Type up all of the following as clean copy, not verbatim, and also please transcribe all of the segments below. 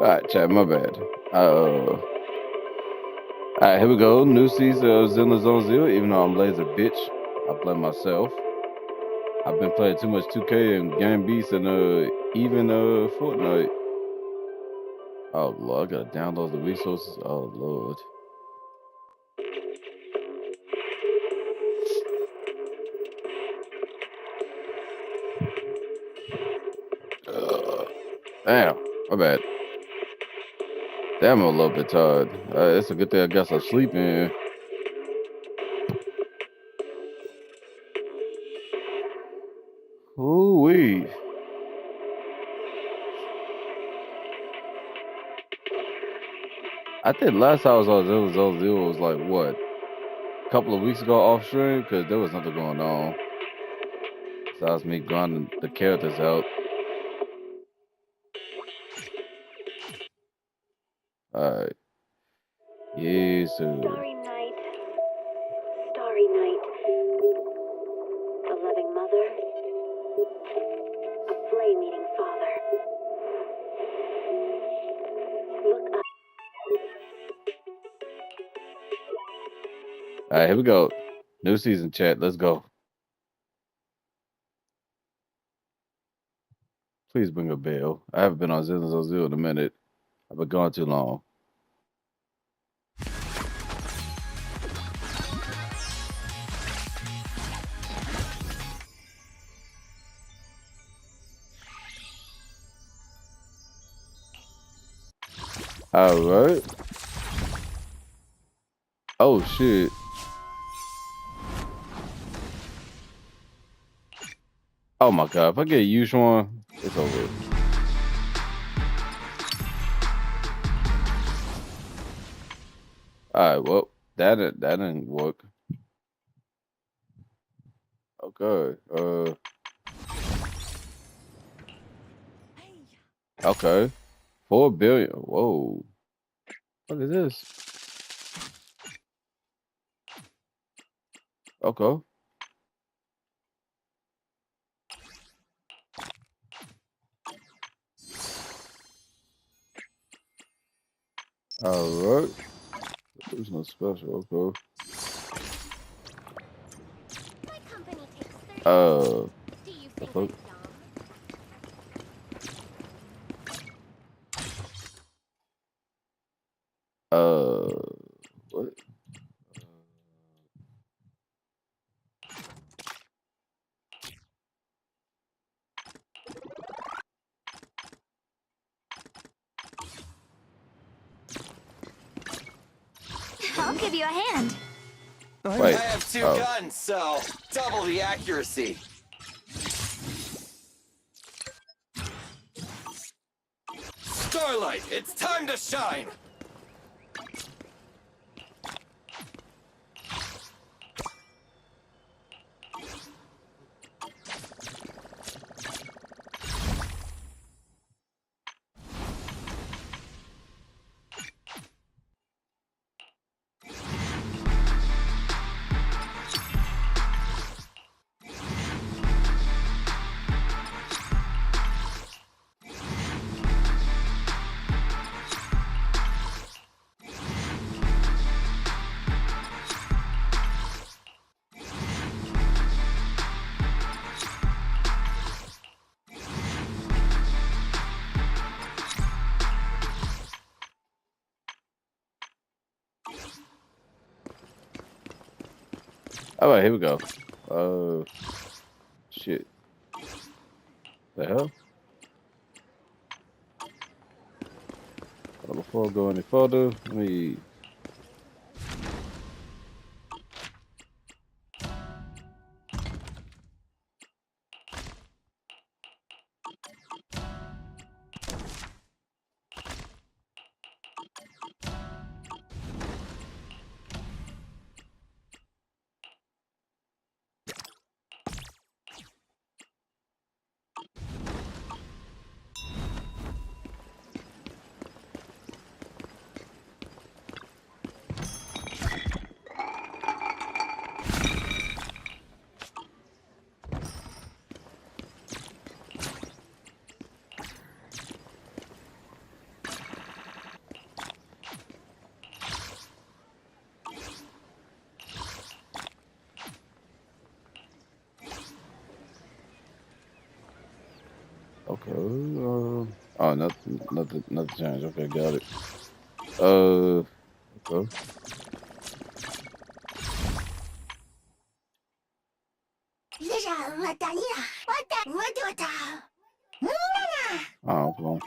Alright, chat, my bad. Alright, here we go. New season of Zenless on Zero. Even though I'm lazy bitch, I blame myself. I've been playing too much 2K and Game Beasts and even Fortnite. Oh lord, I gotta download the resources. Oh lord. Damn, my bad. Damn, I'm a little bit tired. It's a good thing I got some sleep in. Ooh wee. I think last time I was on Zero was like what, a couple of weeks ago off stream because there was nothing going on besides me grinding the characters out. All right. Yes, sir. Starry night, starry night. A loving mother, a flame-eating father. Look up. All right, here we go. New season chat. Let's go. Please bring a bell. I haven't been on Zero in a minute. I've been gone too long. All right. Oh shit. Oh my god. If I get a huge one, it's over. All right. Well, that didn't work. Okay. Okay. 4 billion. Whoa. What is this? Okay. All right. There's no special. Okay. My company takes 30 Uh. Do you The think fuck? I'm dumb? What? I'll give you a hand. I Wait. have two Oh. guns, so double the accuracy. Starlight, it's time to shine! All right. Here we go. Shit. The hell? Before I go any further, let me. Oh, nothing changed. Okay, got it. Uh, okay. Oh, come on.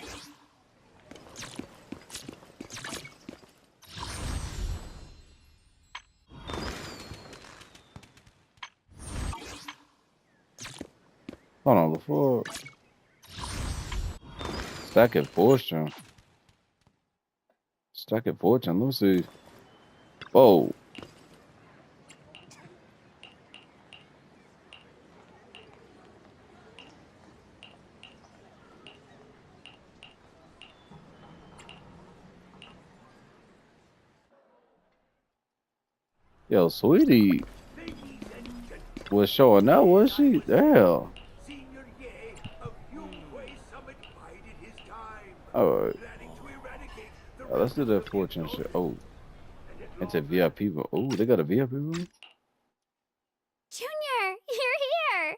Hold on, before stacking fortune. Stacking fortune. Let me see. Oh, yo, sweetie was showing out, was she? Damn. Senior Ye of Yunhui Summit bided his time, All right. planning to eradicate the Let's do remnants that of fortune shit. Yunhui. Oh, And at into long VIP room. Oh, they got a VIP room? Junior, you're here.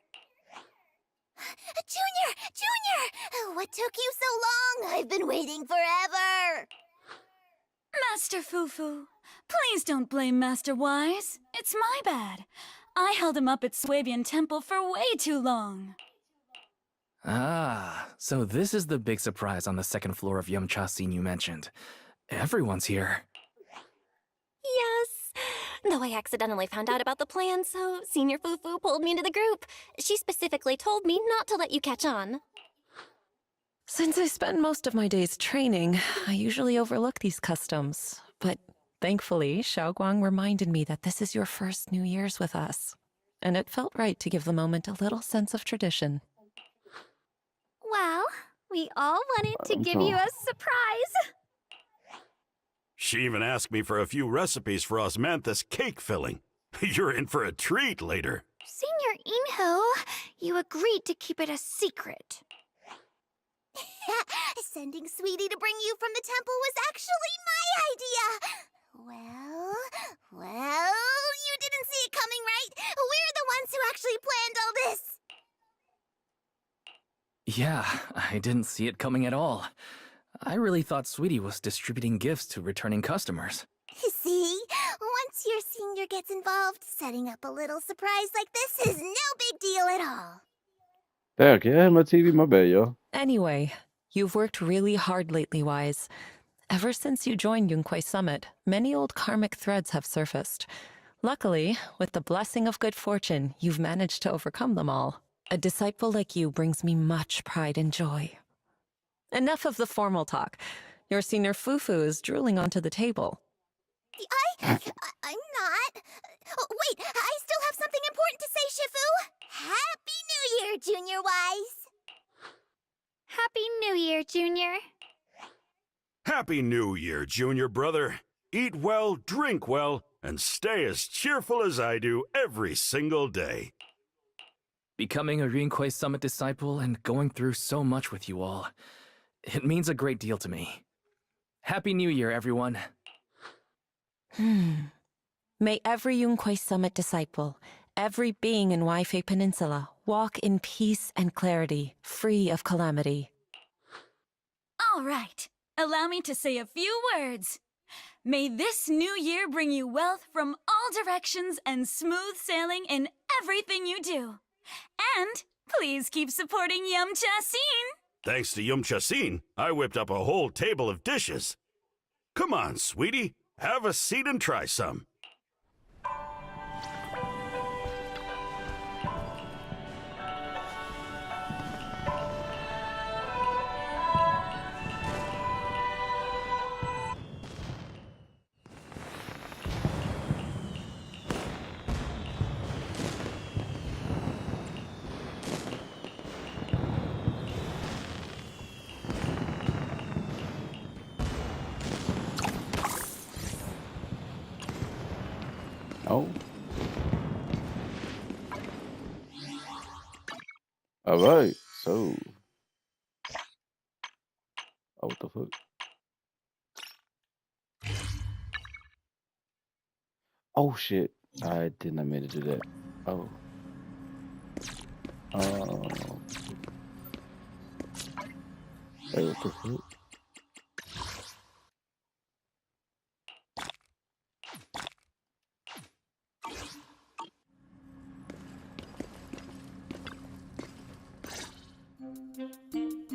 Junior! What took you so long? I've been waiting forever. Master Fufu, please don't blame Master Wise. It's my bad. I held him up at Swabian Temple for way too long. Ah, so this is the big surprise on the second floor of Yumcha scene you mentioned. Everyone's here. Yes. Though I accidentally found out about the plan, so Senior Fufu pulled me into the group. She specifically told me not to let you catch on. Since I spend most of my days training, I usually overlook these customs. But thankfully, Xiaoguang reminded me that this is your first New Year's with us. And it felt right to give the moment a little sense of tradition. Well, we all wanted to I'm give you trying. a surprise. She even asked me for a few recipes for Osmanthus cake filling. You're in for a treat later. Senior Inho, you agreed to keep it a secret. Sending Sweetie to bring you from the temple was actually my idea. Well, you didn't see it coming, right? We're the ones who actually planned all this. Yeah, I didn't see it coming at all. I really thought Sweetie was distributing gifts to returning customers. See? Once your senior gets involved, setting up a little surprise like this is no big deal at all. Damn, can I have my TV? My bad, y'all. Anyway, you've worked really hard lately, Wise. Ever since you joined Yunquai Summit, many old karmic threads have surfaced. Luckily, with the blessing of good fortune, you've managed to overcome them all. A disciple like you brings me much pride and joy. Enough of the formal talk. Your senior Fufu is drooling onto the table. I'm not. Wait, I still have something important to say, Shifu. Happy New Year, Junior Wise. Happy New Year, Junior. Happy New Year, Junior brother. Eat well, drink well, and stay as cheerful as I do every single day. Becoming a Rinquei Summit disciple and going through so much with you all, it means a great deal to me. Happy New Year, everyone. May every Yunquai Summit disciple, every being in Waifei Peninsula, walk in peace and clarity, free of calamity. All right, allow me to say a few words. May this new year bring you wealth from all directions and smooth sailing in everything you do. And please keep supporting Yumcha Scene. Thanks to Yumchasin, I whipped up a whole table of dishes. Come on, sweetie. Have a seat and try some. Oh. All right. So. Oh, what the fuck? Oh shit! I did not mean to do that. Oh. Oh. Hey, what the fuck?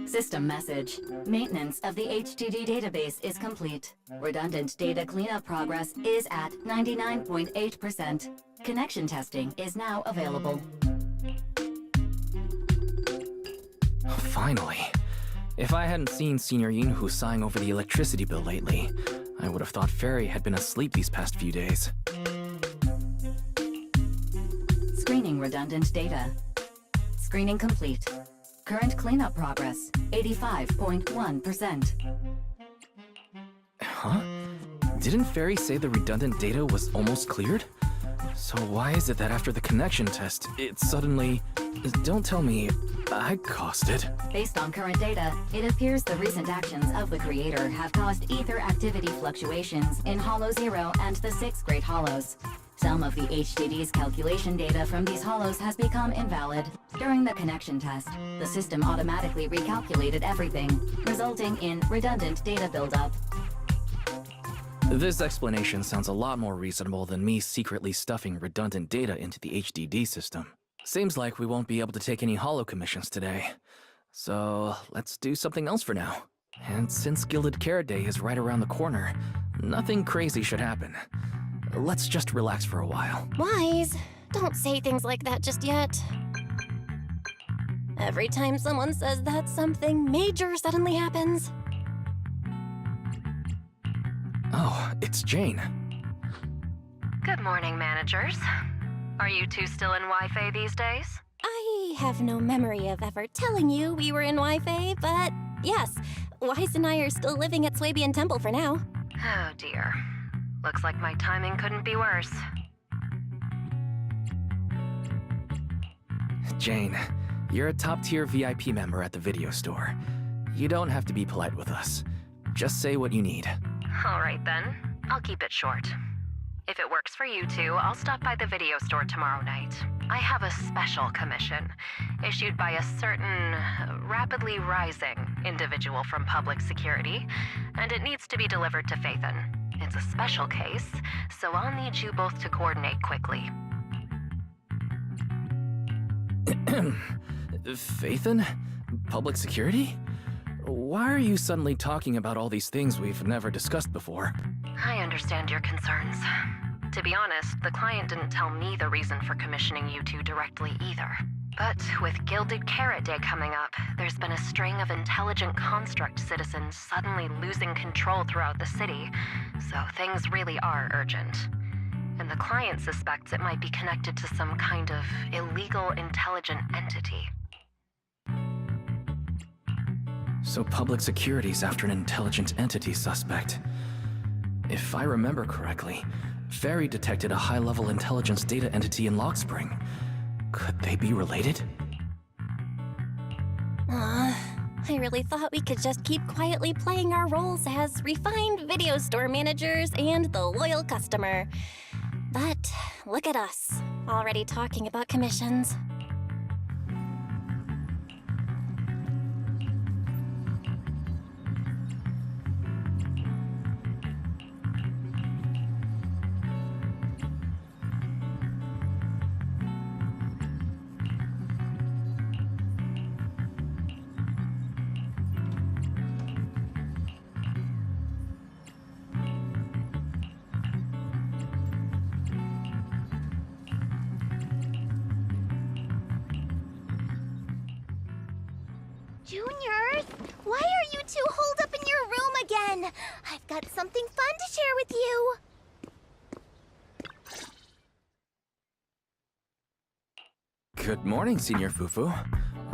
System message. Maintenance of the HDD database is complete. Redundant data cleanup progress is at 99.8%. Connection testing is now available. Finally. If I hadn't seen Senior Yinhu sighing over the electricity bill lately, I would have thought Fairy had been asleep these past few days. Screening redundant data. Screening complete. Current cleanup progress, 85.1%. Huh? Didn't Fairy say the redundant data was almost cleared? So why is it that after the connection test, it suddenly... Don't tell me I caused it. Based on current data, it appears the recent actions of the creator have caused ether activity fluctuations in Hollow 0 and the 6 Great Hollows. Some of the HDD's calculation data from these hollows has become invalid. During the connection test, the system automatically recalculated everything, resulting in redundant data buildup. This explanation sounds a lot more reasonable than me secretly stuffing redundant data into the HDD system. Seems like we won't be able to take any hollow commissions today. So let's do something else for now. And since Gilded Carrot Day is right around the corner, nothing crazy should happen. Let's just relax for a while. Wise, don't say things like that just yet. Every time someone says that, something major suddenly happens. Oh, it's Jane. Good morning, managers. Are you two still in Wi-Fi these days? I have no memory of ever telling you we were in Wi-Fi, but yes, Wise and I are still living at Swabian Temple for now. Oh dear. Looks like my timing couldn't be worse. Jane, you're a top-tier VIP member at the video store. You don't have to be polite with us. Just say what you need. All right then. I'll keep it short. If it works for you two, I'll stop by the video store tomorrow night. I have a special commission issued by a certain rapidly rising individual from public security, and it needs to be delivered to Phaethon. It's a special case, so I'll need you both to coordinate quickly. Phaethon? Public security? Why are you suddenly talking about all these things we've never discussed before? I understand your concerns. To be honest, the client didn't tell me the reason for commissioning you two directly either. But with Gilded Carrot Day coming up, there's been a string of intelligent construct citizens suddenly losing control throughout the city, so things really are urgent. And the client suspects it might be connected to some kind of illegal intelligent entity. So public security's after an intelligent entity suspect. If I remember correctly, Fairy detected a high-level intelligence data entity in Lockspring. Could they be related? I really thought we could just keep quietly playing our roles as refined video store managers and the loyal customer. But look at us, already talking about commissions. Juniors, why are you two holed up in your room again? I've got something fun to share with you. Good morning, Senior Fufu.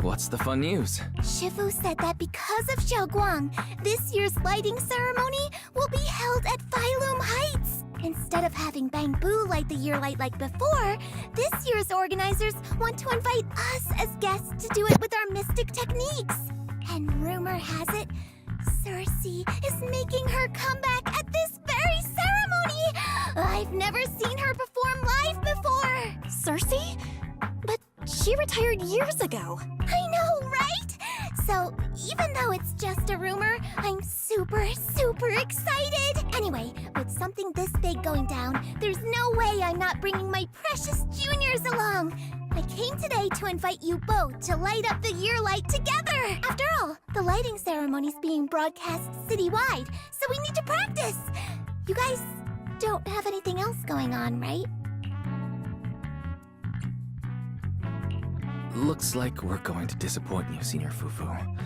What's the fun news? Shifu said that because of Xiaoguang, this year's lighting ceremony will be held at Phylum Heights. Instead of having Bangbu light the year light like before, this year's organizers want to invite us as guests to do it with our mystic techniques. And rumor has it, Cersei is making her comeback at this very ceremony! I've never seen her perform live before! Cersei? But she retired years ago. I know, right? So, even though it's just a rumor, I'm super excited! Anyway, with something this big going down, there's no way I'm not bringing my precious juniors along! I came today to invite you both to light up the year light together! After all, the lighting ceremony's being broadcast citywide, so we need to practice! You guys don't have anything else going on, right? Looks like we're going to disappoint you, Senior Fufu.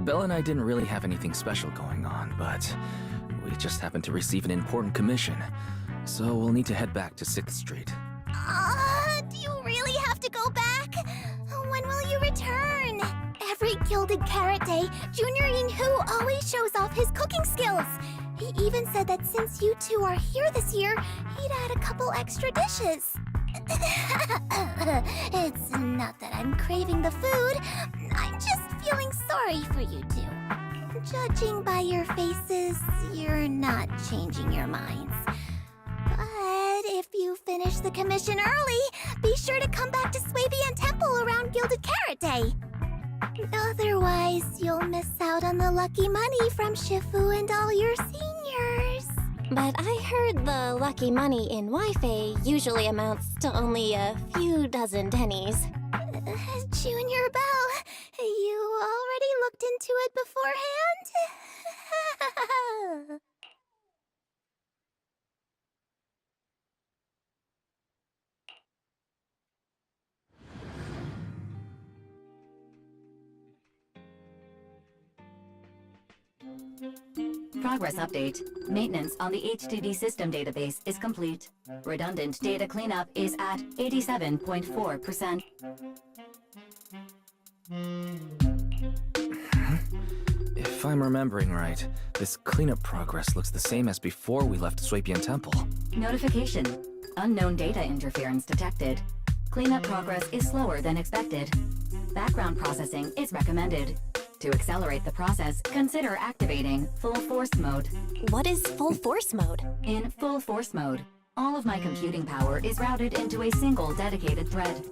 Belle and I didn't really have anything special going on, but we just happened to receive an important commission. So we'll need to head back to 6th Street. Do you really have to go back? When will you return? Every Gilded Carrot Day, Junior Yinhu always shows off his cooking skills. He even said that since you two are here this year, he'd add a couple extra dishes. It's not that I'm craving the food. I'm just feeling sorry for you two. Judging by your faces, you're not changing your minds. But if you finish the commission early, be sure to come back to Swabian Temple around Gilded Carrot Day. Otherwise, you'll miss out on the lucky money from Shifu and all your seniors. But I heard the lucky money in Wi-Fi usually amounts to only a few dozen pennies. Junior Belle, you already looked into it beforehand? Progress update. Maintenance on the HDD system database is complete. Redundant data cleanup is at 87.4%. If I'm remembering right, this cleanup progress looks the same as before we left Swabian Temple. Notification. Unknown data interference detected. Cleanup progress is slower than expected. Background processing is recommended. To accelerate the process, consider activating Full Force Mode. What is Full Force Mode? In Full Force Mode, all of my computing power is routed into a single dedicated thread.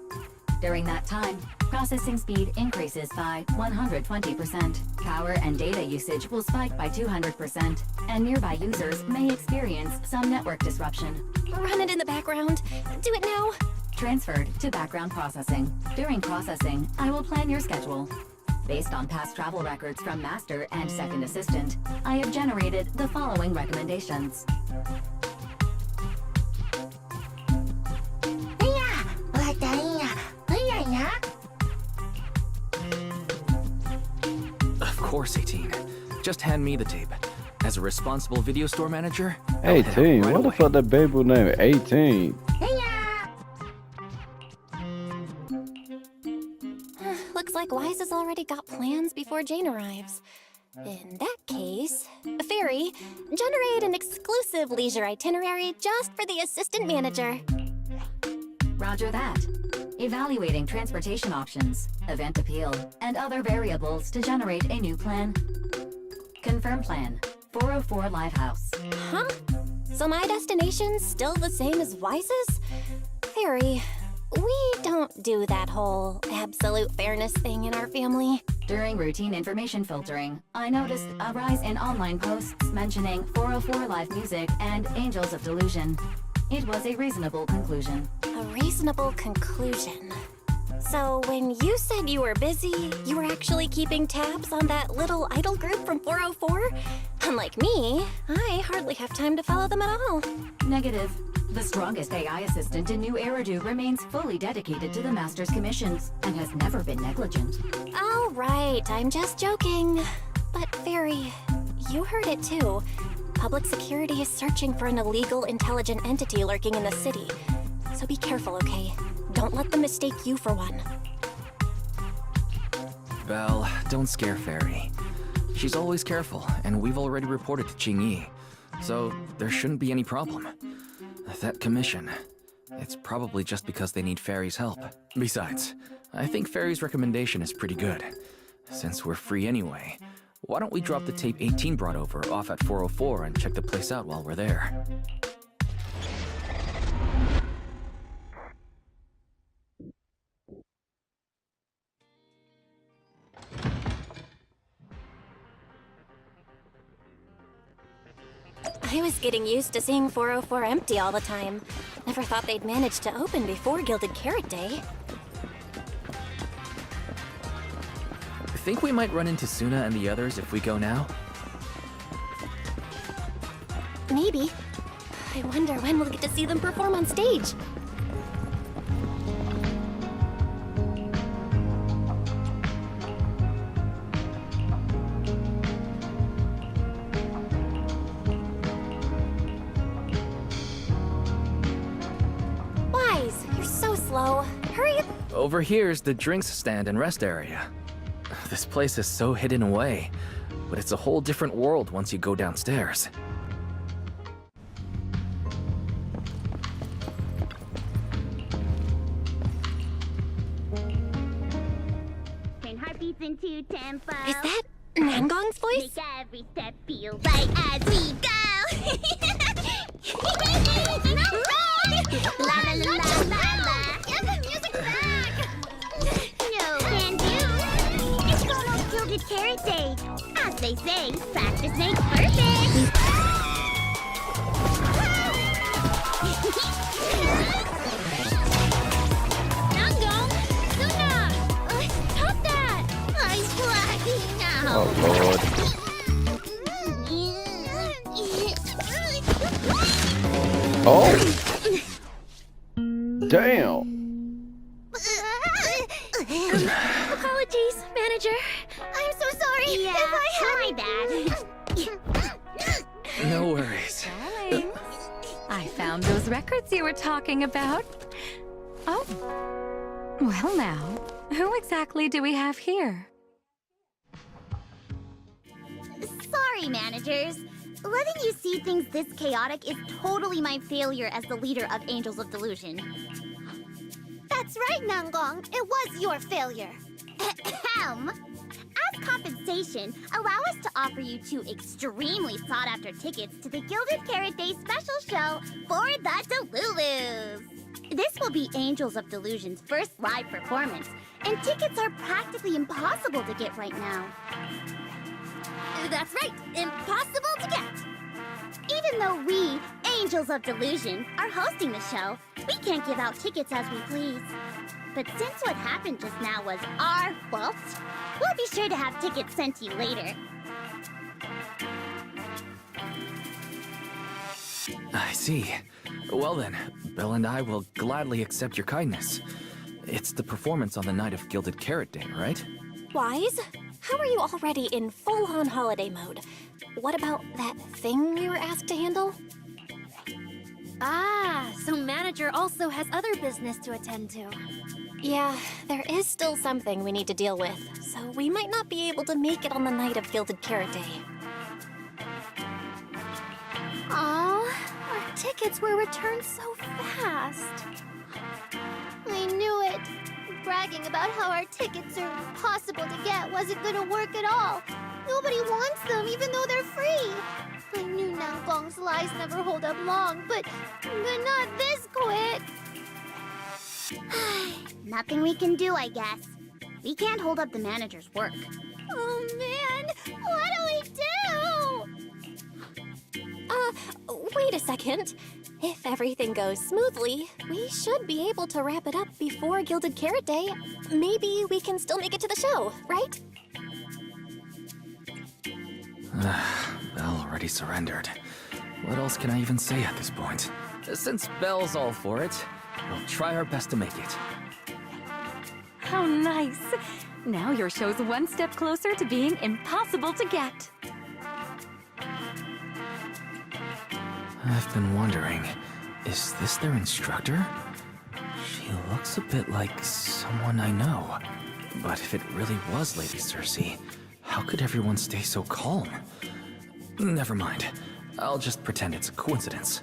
During that time, processing speed increases by 120%. Power and data usage will spike by 200%, and nearby users may experience some network disruption. Run it in the background. Do it now. Transferred to background processing. During processing, I will plan your schedule. Based on past travel records from Master and Second Assistant, I have generated the following recommendations. Of course, 18. Just hand me the tape. As a responsible video store manager, 18? right What the away. fuck that baby was named 18? Looks like Wise has already got plans before Jane arrives. In that case, Fairy, generate an exclusive leisure itinerary just for the assistant manager. Roger that. Evaluating transportation options, event appeal, and other variables to generate a new plan. Confirm plan. 404 Lighthouse. Huh? So my destination's still the same as Wise's? Fairy, we don't do that whole absolute fairness thing in our family. During routine information filtering, I noticed a rise in online posts mentioning 404 Live Music and Angels of Delusion. It was a reasonable conclusion. A reasonable conclusion. So when you said you were busy, you were actually keeping tabs on that little idol group from 404? Unlike me, I hardly have time to follow them at all. Negative. The strongest AI assistant in New Eridu remains fully dedicated to the Master's commissions and has never been negligent. All right, I'm just joking. But Fairy, you heard it too. Public security is searching for an illegal intelligent entity lurking in the city. So be careful, okay? Don't let them mistake you for one. Belle, don't scare Fairy. She's always careful, and we've already reported to Qingyi. So there shouldn't be any problem. That commission, it's probably just because they need Fairy's help. Besides, I think Fairy's recommendation is pretty good. Since we're free anyway, why don't we drop the tape 18 brought over off at 404 and check the place out while we're there? I was getting used to seeing 404 empty all the time. Never thought they'd manage to open before Gilded Carrot Day. Think we might run into Suna and the others if we go now? Maybe. I wonder when we'll get to see them perform on stage. Wise, you're so slow. Hurry up. Over here's the drinks stand and rest area. This place is so hidden away, but it's a whole different world once you go downstairs. Turn heartbeats into tempo. Is that Nangong's voice? Make every step feel right as we go. La la la la la la. Give the music back. No can do. It's almost Gilded Carrot Day. As they say, practice makes perfect. Nangong, Suna, stop that! I'm blacking out. Oh Lord. Oh. Damn. Apologies, manager. I'm so sorry. Yeah, if I had my bad. No worries. Darling, I found those records you were talking about. Oh. Well now, who exactly do we have here? Sorry, managers. Letting you see things this chaotic is totally my failure as the leader of Angels of Delusion. That's right, Nangong. It was your failure. Ahem. As compensation, allow us to offer you 2 extremely sought-after tickets to the Gilded Carrot Day special show for the Delulus. This will be Angels of Delusion's first live performance, and tickets are practically impossible to get right now. That's right, impossible to get. Even though we, Angels of Delusion, are hosting the show, we can't give out tickets as we please. But since what happened just now was our fault, we'll be sure to have tickets sent to you later. I see. Well then, Belle and I will gladly accept your kindness. It's the performance on the night of Gilded Carrot Day, right? Wise? How are you already in full-on holiday mode? What about that thing we were asked to handle? Ah, so manager also has other business to attend to. Yeah, there is still something we need to deal with, so we might not be able to make it on the night of Gilded Carrot Day. Aw, our tickets were returned so fast. I knew it. Bragging about how our tickets are impossible to get wasn't gonna work at all. Nobody wants them, even though they're free. I knew Nangong's lies never hold up long, but not this quick. Nothing we can do, I guess. We can't hold up the manager's work. Oh man, what do we do? Wait a second. If everything goes smoothly, we should be able to wrap it up before Gilded Carrot Day. Maybe we can still make it to the show, right? Belle already surrendered. What else can I even say at this point? Since Belle's all for it, we'll try our best to make it. How nice. Now your show's one step closer to being impossible to get. I've been wondering, is this their instructor? She looks a bit like someone I know. But if it really was Lady Cersei, how could everyone stay so calm? Never mind. I'll just pretend it's a coincidence.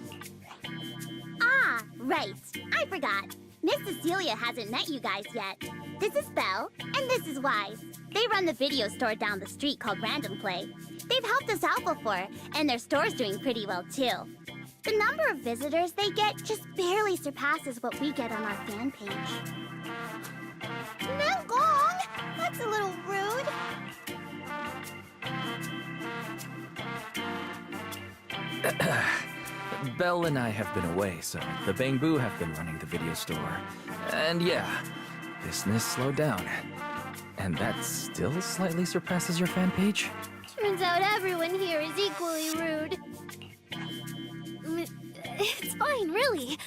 Ah, right. I forgot. Miss Cecilia hasn't met you guys yet. This is Belle, and this is Wise. They run the video store down the street called Random Play. They've helped us out before, and their store's doing pretty well too. The number of visitors they get just barely surpasses what we get on our fan page. Nangong! That's a little rude. Belle and I have been away, so the Bangbu have been running the video store. And yeah, business slowed down. And that still slightly surpasses your fan page? Turns out everyone here is equally rude. It's fine, really.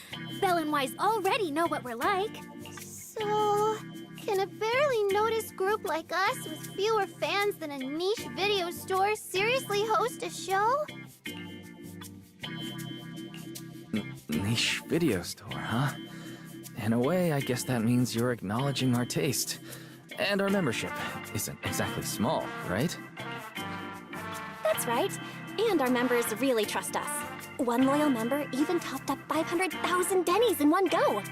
Belle and Wise already know what we're like. So, can a barely noticed group like us with fewer fans than a niche video store seriously host a show? Niche video store, huh? In a way, I guess that means you're acknowledging our taste. And our membership isn't exactly small, right? That's right. And our members really trust us. One loyal member even topped up 500,000 Denny's in one go.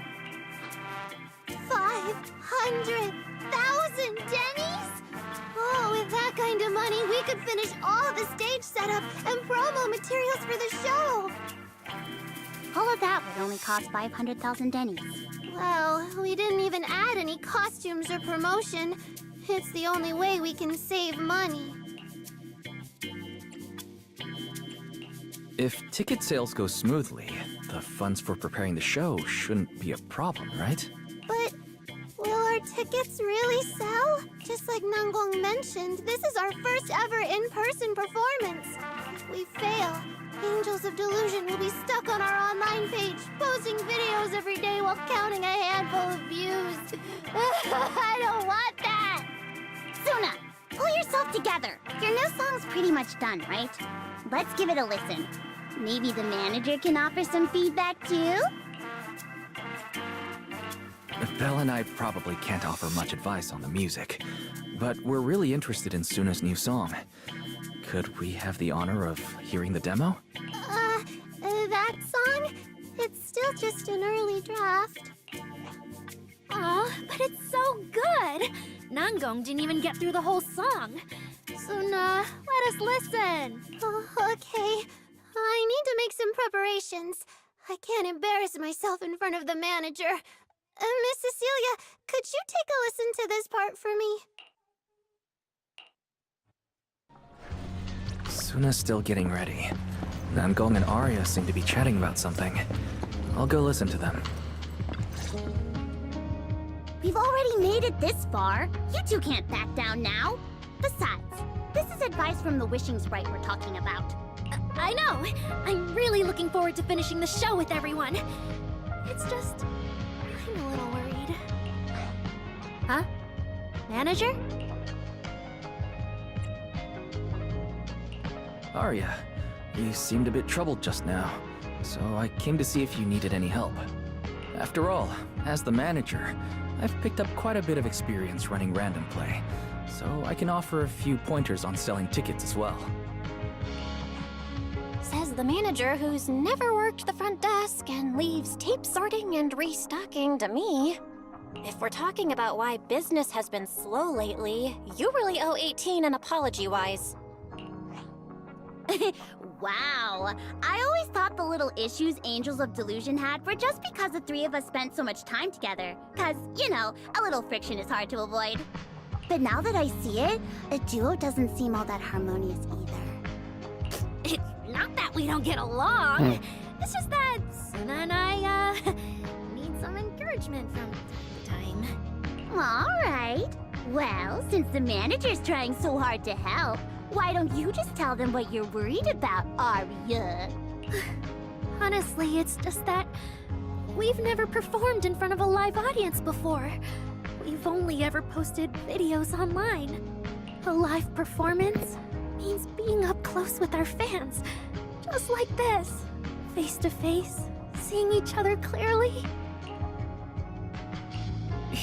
500,000 Denny's? Oh, with that kind of money, we could finish all the stage setup and promo materials for the show. All of that would only cost 500,000 Denny's. Well, we didn't even add any costumes or promotion. It's the only way we can save money. If ticket sales go smoothly, the funds for preparing the show shouldn't be a problem, right? But will our tickets really sell? Just like Nanggong mentioned, this is our first ever in-person performance. If we fail, Angels of Delusion will be stuck on our online page, posting videos every day while counting a handful of views. I don't want that! Suna, pull yourself together. Your new song's pretty much done, right? Let's give it a listen. Maybe the manager can offer some feedback too? Belle and I probably can't offer much advice on the music, but we're really interested in Suna's new song. Could we have the honor of hearing the demo? That song? It's still just an early draft. Aw, but it's so good! Nanggong didn't even get through the whole song. Suna, let us listen. Oh, okay. I need to make some preparations. I can't embarrass myself in front of the manager. Miss Cecilia, could you take a listen to this part for me? Suna's still getting ready. Nanggong and Arya seem to be chatting about something. I'll go listen to them. We've already made it this far. You two can't back down now. Besides, this is advice from the wishing sprite we're talking about. I know! I'm really looking forward to finishing the show with everyone. It's just... I'm a little worried. Huh? Manager? Arya, you seemed a bit troubled just now, so I came to see if you needed any help. After all, as the manager, I've picked up quite a bit of experience running random play, so I can offer a few pointers on selling tickets as well. Says the manager who's never worked the front desk and leaves tape sorting and restocking to me. If we're talking about why business has been slow lately, you really owe 18 an apology, Wise. Wow. I always thought the little issues Angels of Delusion had were just because the three of us spent so much time together. Cause, you know, a little friction is hard to avoid. But now that I see it, a duo doesn't seem all that harmonious either. It's not that we don't get along. It's just that Suna and I, need some encouragement from time to time. Alright. Well, since the manager's trying so hard to help, why don't you just tell them what you're worried about, Arya? Honestly, it's just that we've never performed in front of a live audience before. We've only ever posted videos online. A live performance means being up close with our fans, just like this, face to face, seeing each other clearly.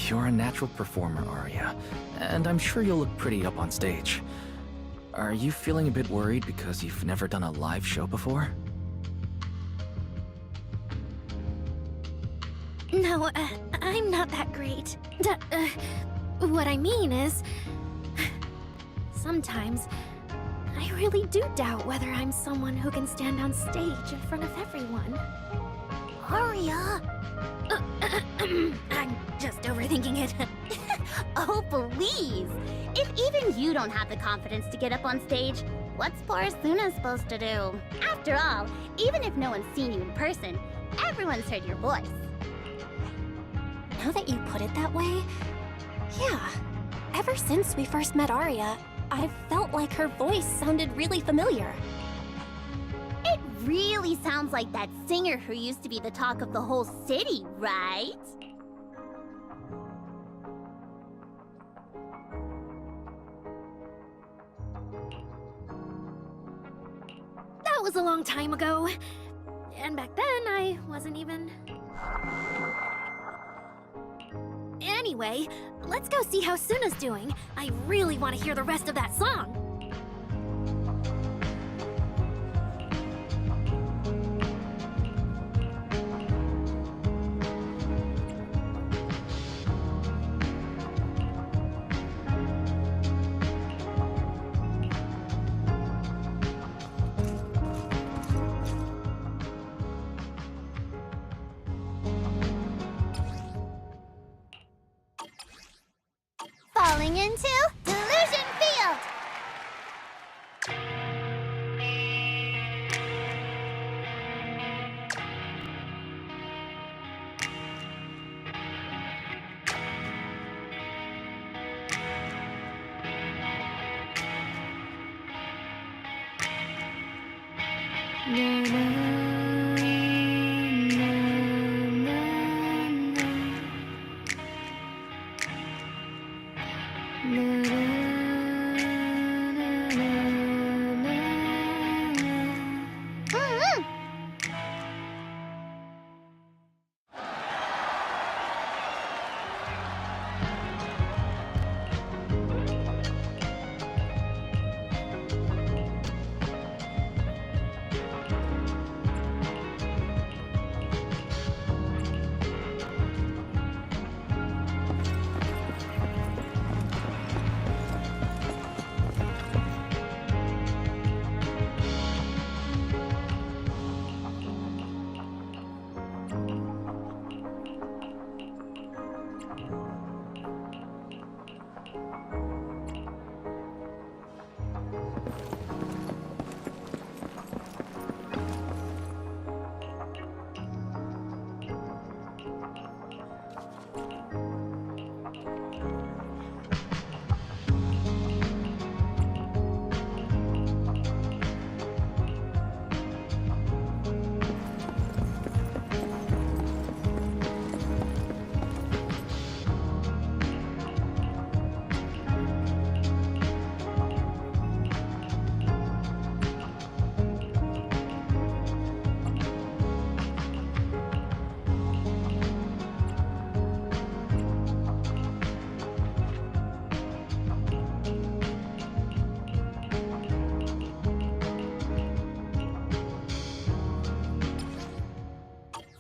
You're a natural performer, Arya, and I'm sure you'll look pretty up on stage. Are you feeling a bit worried because you've never done a live show before? No, I'm not that great. What I mean is... Sometimes, I really do doubt whether I'm someone who can stand on stage in front of everyone. Arya! I'm just overthinking it. Oh, please! If even you don't have the confidence to get up on stage, what's poor Suna supposed to do? After all, even if no one's seen you in person, everyone's heard your voice. Now that you put it that way, yeah. Ever since we first met Arya, I've felt like her voice sounded really familiar. It really sounds like that singer who used to be the talk of the whole city, right? That was a long time ago. And back then, I wasn't even... Anyway, let's go see how Suna's doing. I really want to hear the rest of that song. Falling into Delusion Field!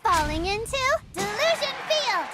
Falling into Delusion Field!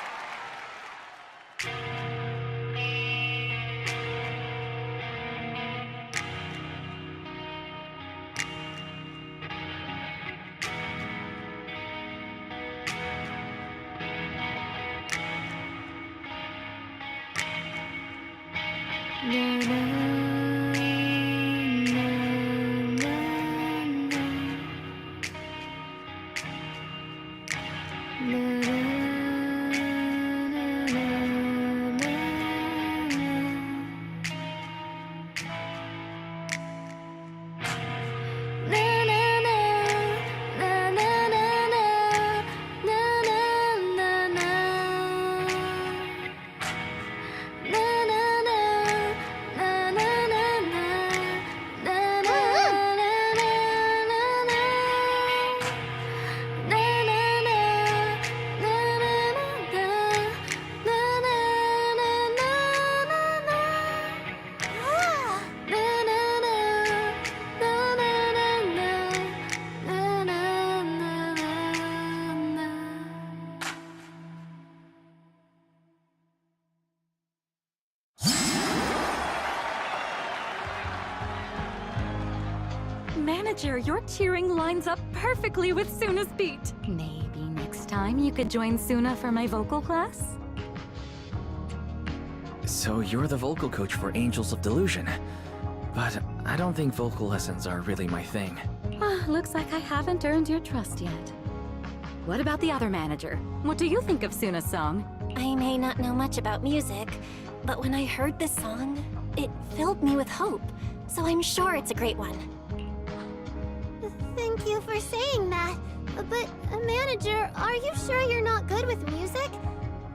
Manager, your cheering lines up perfectly with Suna's beat. Maybe next time you could join Suna for my vocal class? So you're the vocal coach for Angels of Delusion. But I don't think vocal lessons are really my thing. Looks like I haven't earned your trust yet. What about the other manager? What do you think of Suna's song? I may not know much about music, but when I heard this song, it filled me with hope. So I'm sure it's a great one. Thank you for saying that. But, manager, are you sure you're not good with music?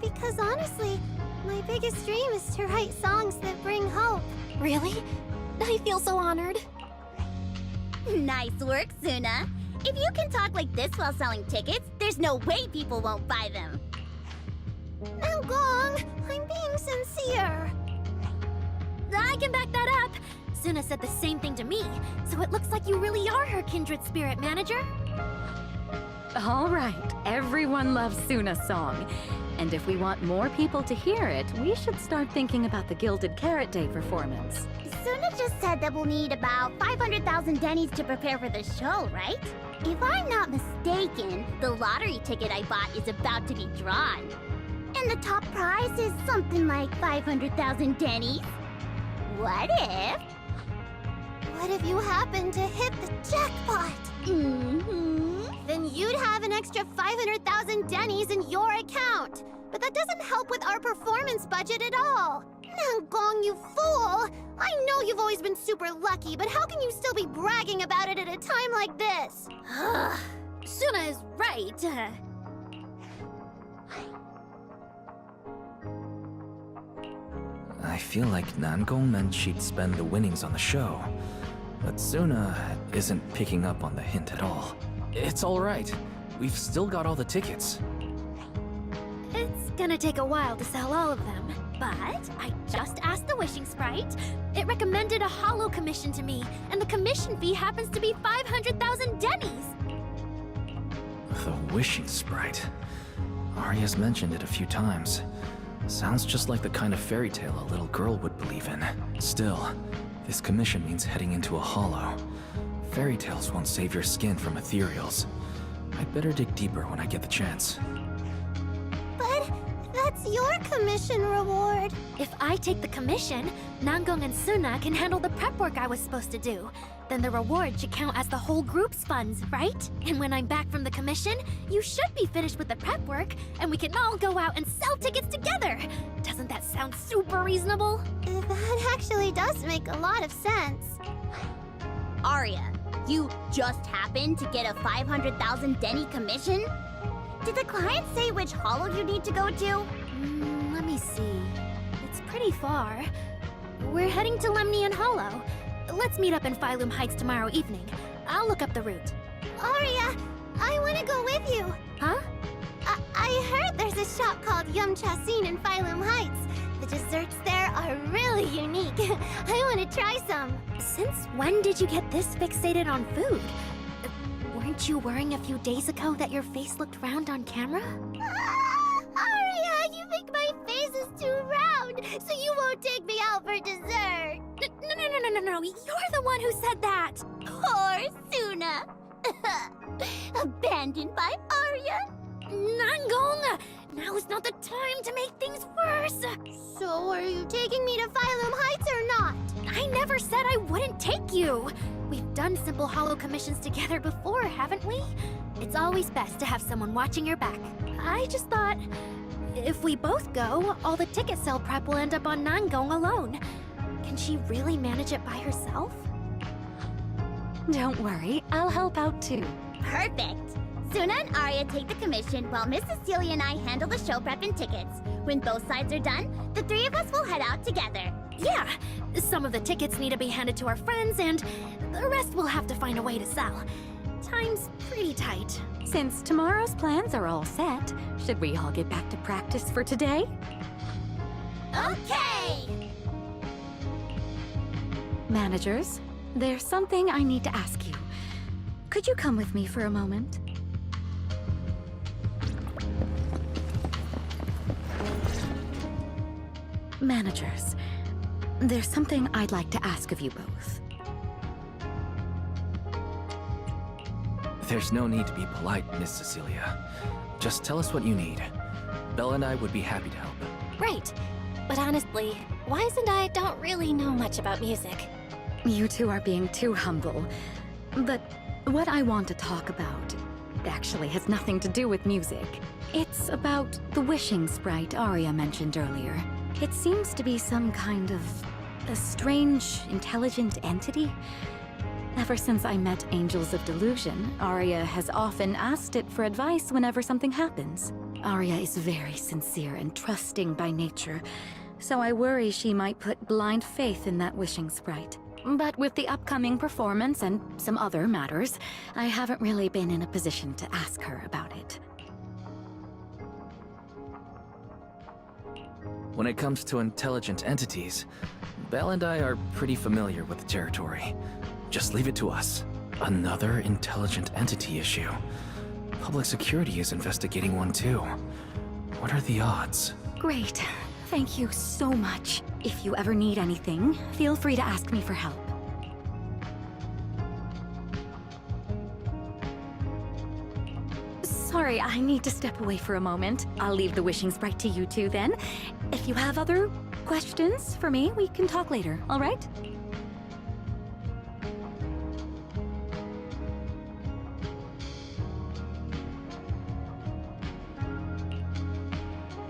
Because honestly, my biggest dream is to write songs that bring hope. Really? I feel so honored. Nice work, Suna. If you can talk like this while selling tickets, there's no way people won't buy them. Nangong, I'm being sincere. I can back that up. Suna said the same thing to me, so it looks like you really are her kindred spirit, manager. All right, everyone loves Suna's song. And if we want more people to hear it, we should start thinking about the Gilded Carrot Day performance. Suna just said that we'll need about 500,000 dennies to prepare for the show, right? If I'm not mistaken, the lottery ticket I bought is about to be drawn. And the top prize is something like 500,000 dennies. What if? What if you happen to hit the jackpot? Then you'd have an extra 500,000 dennies in your account. But that doesn't help with our performance budget at all. Nangong, you fool! I know you've always been super lucky, but how can you still be bragging about it at a time like this? Suna is right. I feel like Nangong meant she'd spend the winnings on the show. But Suna isn't picking up on the hint at all. It's alright. We've still got all the tickets. It's gonna take a while to sell all of them, but I just asked the Wishing Sprite. It recommended a holo commission to me, and the commission fee happens to be 500,000 dennies. The Wishing Sprite. Arya's mentioned it a few times. Sounds just like the kind of fairy tale a little girl would believe in. Still, this commission means heading into a holo. Fairy tales won't save your skin from ethereals. I'd better dig deeper when I get the chance. But that's your commission reward. If I take the commission, Nangong and Suna can handle the prep work I was supposed to do. Then the reward should count as the whole group's funds, right? And when I'm back from the commission, you should be finished with the prep work, and we can all go out and sell tickets together. Doesn't that sound super reasonable? That actually does make a lot of sense. Arya, you just happened to get a 500,000 denny commission? Did the client say which holo you need to go to? Let me see. It's pretty far. We're heading to Lemnian Hollow. Let's meet up in Phylum Heights tomorrow evening. I'll look up the route. Arya, I want to go with you. Huh? I heard there's a shop called Yum Chasin in Phylum Heights. The desserts there are really unique. I want to try some. Since when did you get this fixated on food? Weren't you worrying a few days ago that your face looked round on camera? Arya, you think my face is too round, so you won't take me out for dessert. No, you're the one who said that! Poor Suna! Abandoned by Arya? Nangong! Now is not the time to make things worse! So are you taking me to Phylum Heights or not? I never said I wouldn't take you! We've done simple holo commissions together before, haven't we? It's always best to have someone watching your back. I just thought, if we both go, all the ticket sale prep will end up on Nangong alone. Can she really manage it by herself? Don't worry, I'll help out too. Perfect! Suna and Arya take the commission while Miss Cecilia and I handle the show prep and tickets. When both sides are done, the three of us will head out together. Yeah! Some of the tickets need to be handed to our friends, and the rest we'll have to find a way to sell. Time's pretty tight. Since tomorrow's plans are all set, should we all get back to practice for today? Okay! Managers, there's something I need to ask you. Could you come with me for a moment? Managers, there's something I'd like to ask of you both. There's no need to be polite, Miss Cecilia. Just tell us what you need. Bella and I would be happy to help. Right. But honestly, Wise and I don't really know much about music. You two are being too humble. But what I want to talk about actually has nothing to do with music. It's about the wishing sprite Arya mentioned earlier. It seems to be some kind of a strange, intelligent entity. Ever since I met Angels of Delusion, Arya has often asked it for advice whenever something happens. Arya is very sincere and trusting by nature, so I worry she might put blind faith in that wishing sprite. But with the upcoming performance and some other matters, I haven't really been in a position to ask her about it. When it comes to intelligent entities, Belle and I are pretty familiar with the territory. Just leave it to us. Another intelligent entity issue. Public security is investigating one too. What are the odds? Great. Thank you so much. If you ever need anything, feel free to ask me for help. Sorry, I need to step away for a moment. I'll leave the wishing sprite to you two then. If you have other questions for me, we can talk later, all right?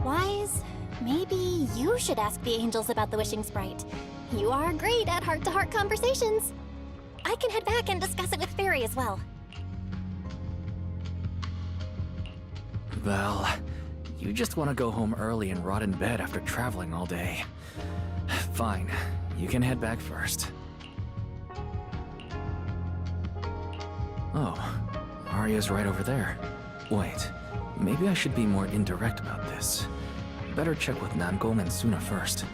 Wise, maybe you should ask the angels about the wishing sprite. You are great at heart-to-heart conversations. I can head back and discuss it with Fairy as well. Belle, you just want to go home early and rot in bed after traveling all day. Fine, you can head back first. Oh, Arya's right over there. Wait, maybe I should be more indirect about this. Better check with Namgong and Suna first.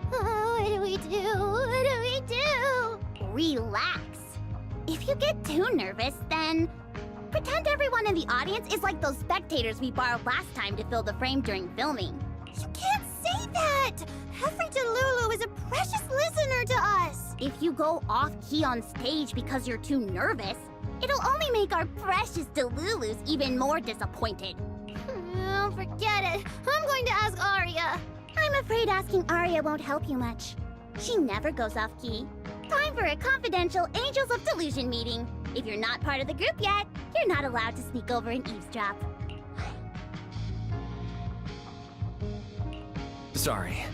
What do we do? What do we do? Relax. If you get too nervous, then pretend everyone in the audience is like those spectators we borrowed last time to fill the frame during filming. You can't say that! Every Delulu is a precious listener to us! If you go off-key on stage because you're too nervous, it'll only make our precious Delulus even more disappointed. Oh, forget it. I'm going to ask Arya. I'm afraid asking Arya won't help you much. She never goes off-key. Time for a confidential Angels of Delusion meeting. If you're not part of the group yet, you're not allowed to sneak over and eavesdrop. Sorry,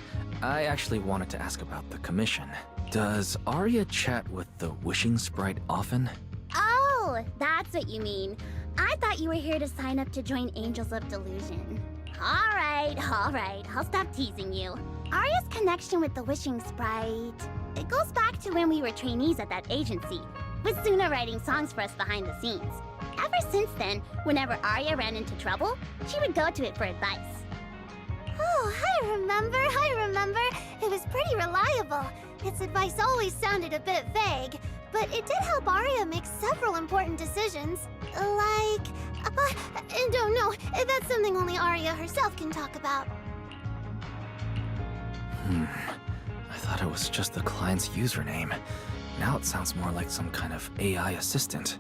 I actually wanted to ask about the commission. Does Arya chat with the wishing sprite often? Oh, that's what you mean. I thought you were here to sign up to join Angels of Delusion. All right, I'll stop teasing you. Arya's connection with the wishing sprite, it goes back to when we were trainees at that agency, with Suna writing songs for us behind the scenes. Ever since then, whenever Arya ran into trouble, she would go to it for advice. Oh, I remember. It was pretty reliable. Its advice always sounded a bit vague, but it did help Arya make several important decisions. Like, don't know. That's something only Arya herself can talk about. I thought it was just the client's username. Now it sounds more like some kind of AI assistant.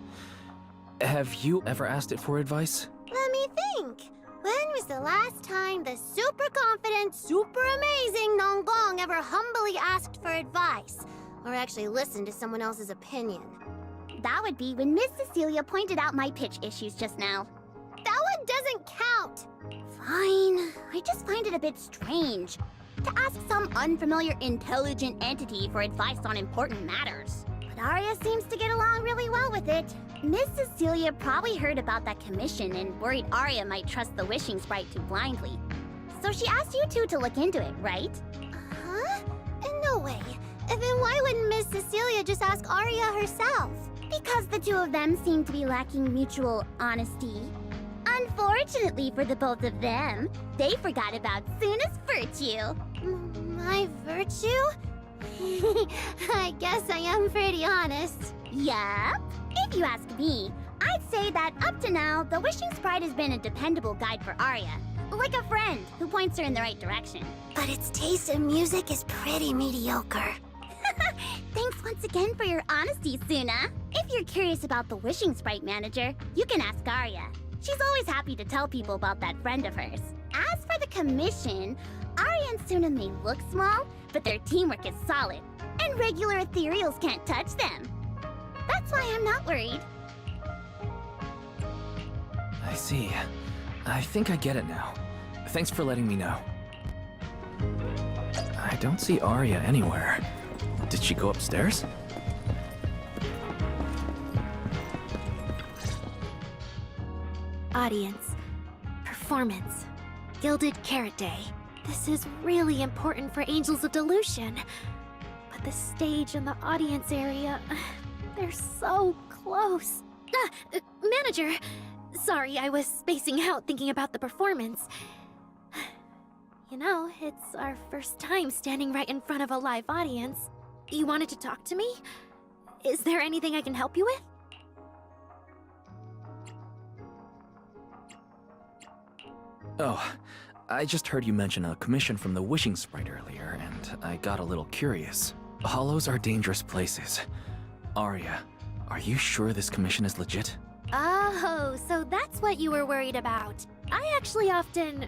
Have you ever asked it for advice? Let me think. When was the last time the super confident, super amazing Namgong ever humbly asked for advice? Or actually listened to someone else's opinion? That would be when Miss Cecilia pointed out my pitch issues just now. That one doesn't count! Fine. I just find it a bit strange to ask some unfamiliar intelligent entity for advice on important matters. But Arya seems to get along really well with it. Miss Cecilia probably heard about that commission and worried Arya might trust the wishing sprite too blindly. So she asked you two to look into it, right? Huh? No way. Then why wouldn't Miss Cecilia just ask Arya herself? Because the two of them seem to be lacking mutual honesty. Unfortunately for the both of them, they forgot about Suna's virtue. My virtue? I guess I am pretty honest. Yup. If you ask me, I'd say that up to now, the wishing sprite has been a dependable guide for Arya. Like a friend who points her in the right direction. But its taste in music is pretty mediocre. Thanks once again for your honesty, Suna. If you're curious about the wishing sprite manager, you can ask Arya. She's always happy to tell people about that friend of hers. As for the commission, Aria and Suna may look small, but their teamwork is solid, and regular ethereals can't touch them. That's why I'm not worried. I see. I think I get it now. Thanks for letting me know. I don't see Arya anywhere. Did she go upstairs? Audience. Performance. Gilded Carrot Day. This is really important for Angels of Delusion. But the stage and the audience area, they're so close. Manager! Sorry, I was spacing out thinking about the performance. You know, it's our first time standing right in front of a live audience. You wanted to talk to me? Is there anything I can help you with? Oh, I just heard you mention a commission from the Wishing Sprite earlier, and I got a little curious. Hollows are dangerous places. Arya, are you sure this commission is legit? Oh, so that's what you were worried about. I actually often,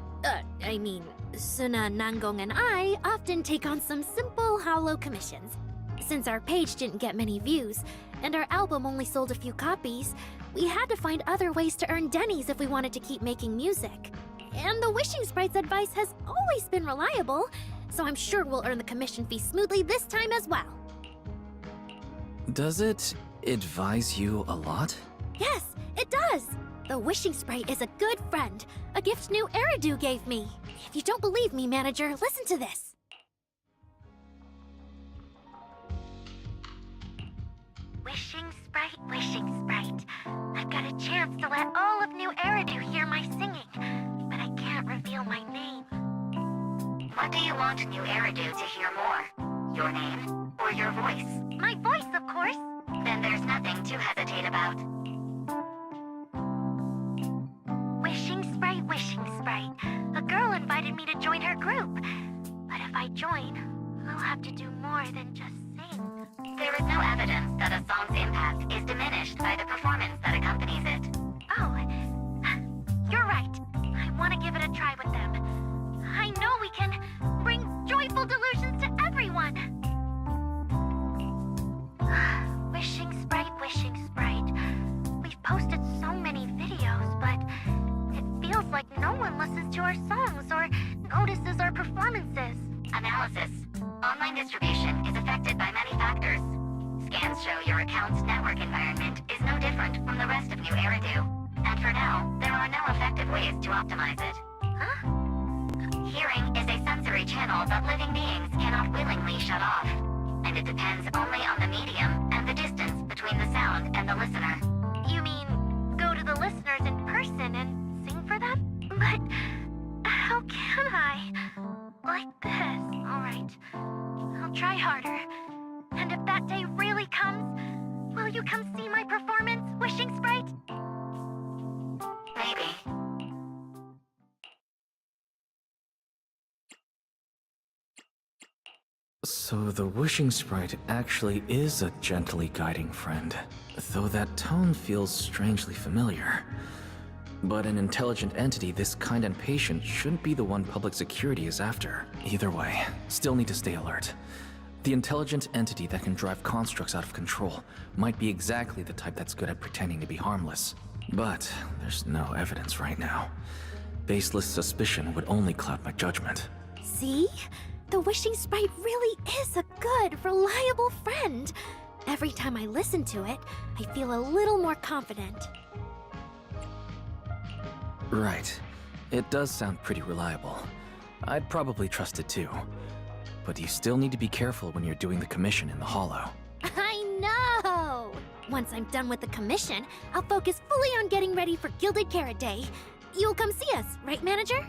Suna, Nangong, and I often take on some simple hollow commissions. Since our page didn't get many views, and our album only sold a few copies, we had to find other ways to earn dennies if we wanted to keep making music. And the Wishing Sprite's advice has always been reliable, so I'm sure we'll earn the commission fee smoothly this time as well. Does it advise you a lot? Yes, it does! The Wishing Sprite is a good friend, a gift new Eridu gave me. If you don't believe me, manager, listen to this. Wishing Sprite. I've got a chance to let all of New Eridu hear my singing, but I can't reveal my name. What do you want New Eridu to hear more? Your name or your voice? My voice, of course. Then there's nothing to hesitate about. Wishing Sprite. A girl invited me to join her group. But if I join, I'll have to do more than just sing. There is no evidence that a song's impact is diminished by the performance that accompanies it. Oh, you're right. I want to give it a try with them. I know we can bring joyful delusions to everyone. Wishing Sprite. We've posted so many videos, but it feels like no one listens to our songs or notices our performances. Analysis. Online distribution is affected by many factors. Scans show your account's network environment is no different from the rest of New Eridu. And for now, there are no effective ways to optimize it. Huh? Hearing is a sensory channel that living beings cannot willingly shut off. And it depends only on the medium and the distance between the sound and the listener. You mean go to the listeners in person and sing for them? But how can I? Like this. Alright. I'll try harder. And if that day really comes, will you come see my performance, Wishing Sprite? Maybe. So the Wishing Sprite actually is a gently guiding friend, though that tone feels strangely familiar. But an intelligent entity this kind and patient shouldn't be the one public security is after. Either way, still need to stay alert. The intelligent entity that can drive constructs out of control might be exactly the type that's good at pretending to be harmless. But there's no evidence right now. Baseless suspicion would only cloud my judgment. See? The Wishing Sprite really is a good, reliable friend. Every time I listen to it, I feel a little more confident. Right. It does sound pretty reliable. I'd probably trust it too. But you still need to be careful when you're doing the commission in the Hollow. I know! Once I'm done with the commission, I'll focus fully on getting ready for Gilded Carrot Day. You'll come see us, right, manager?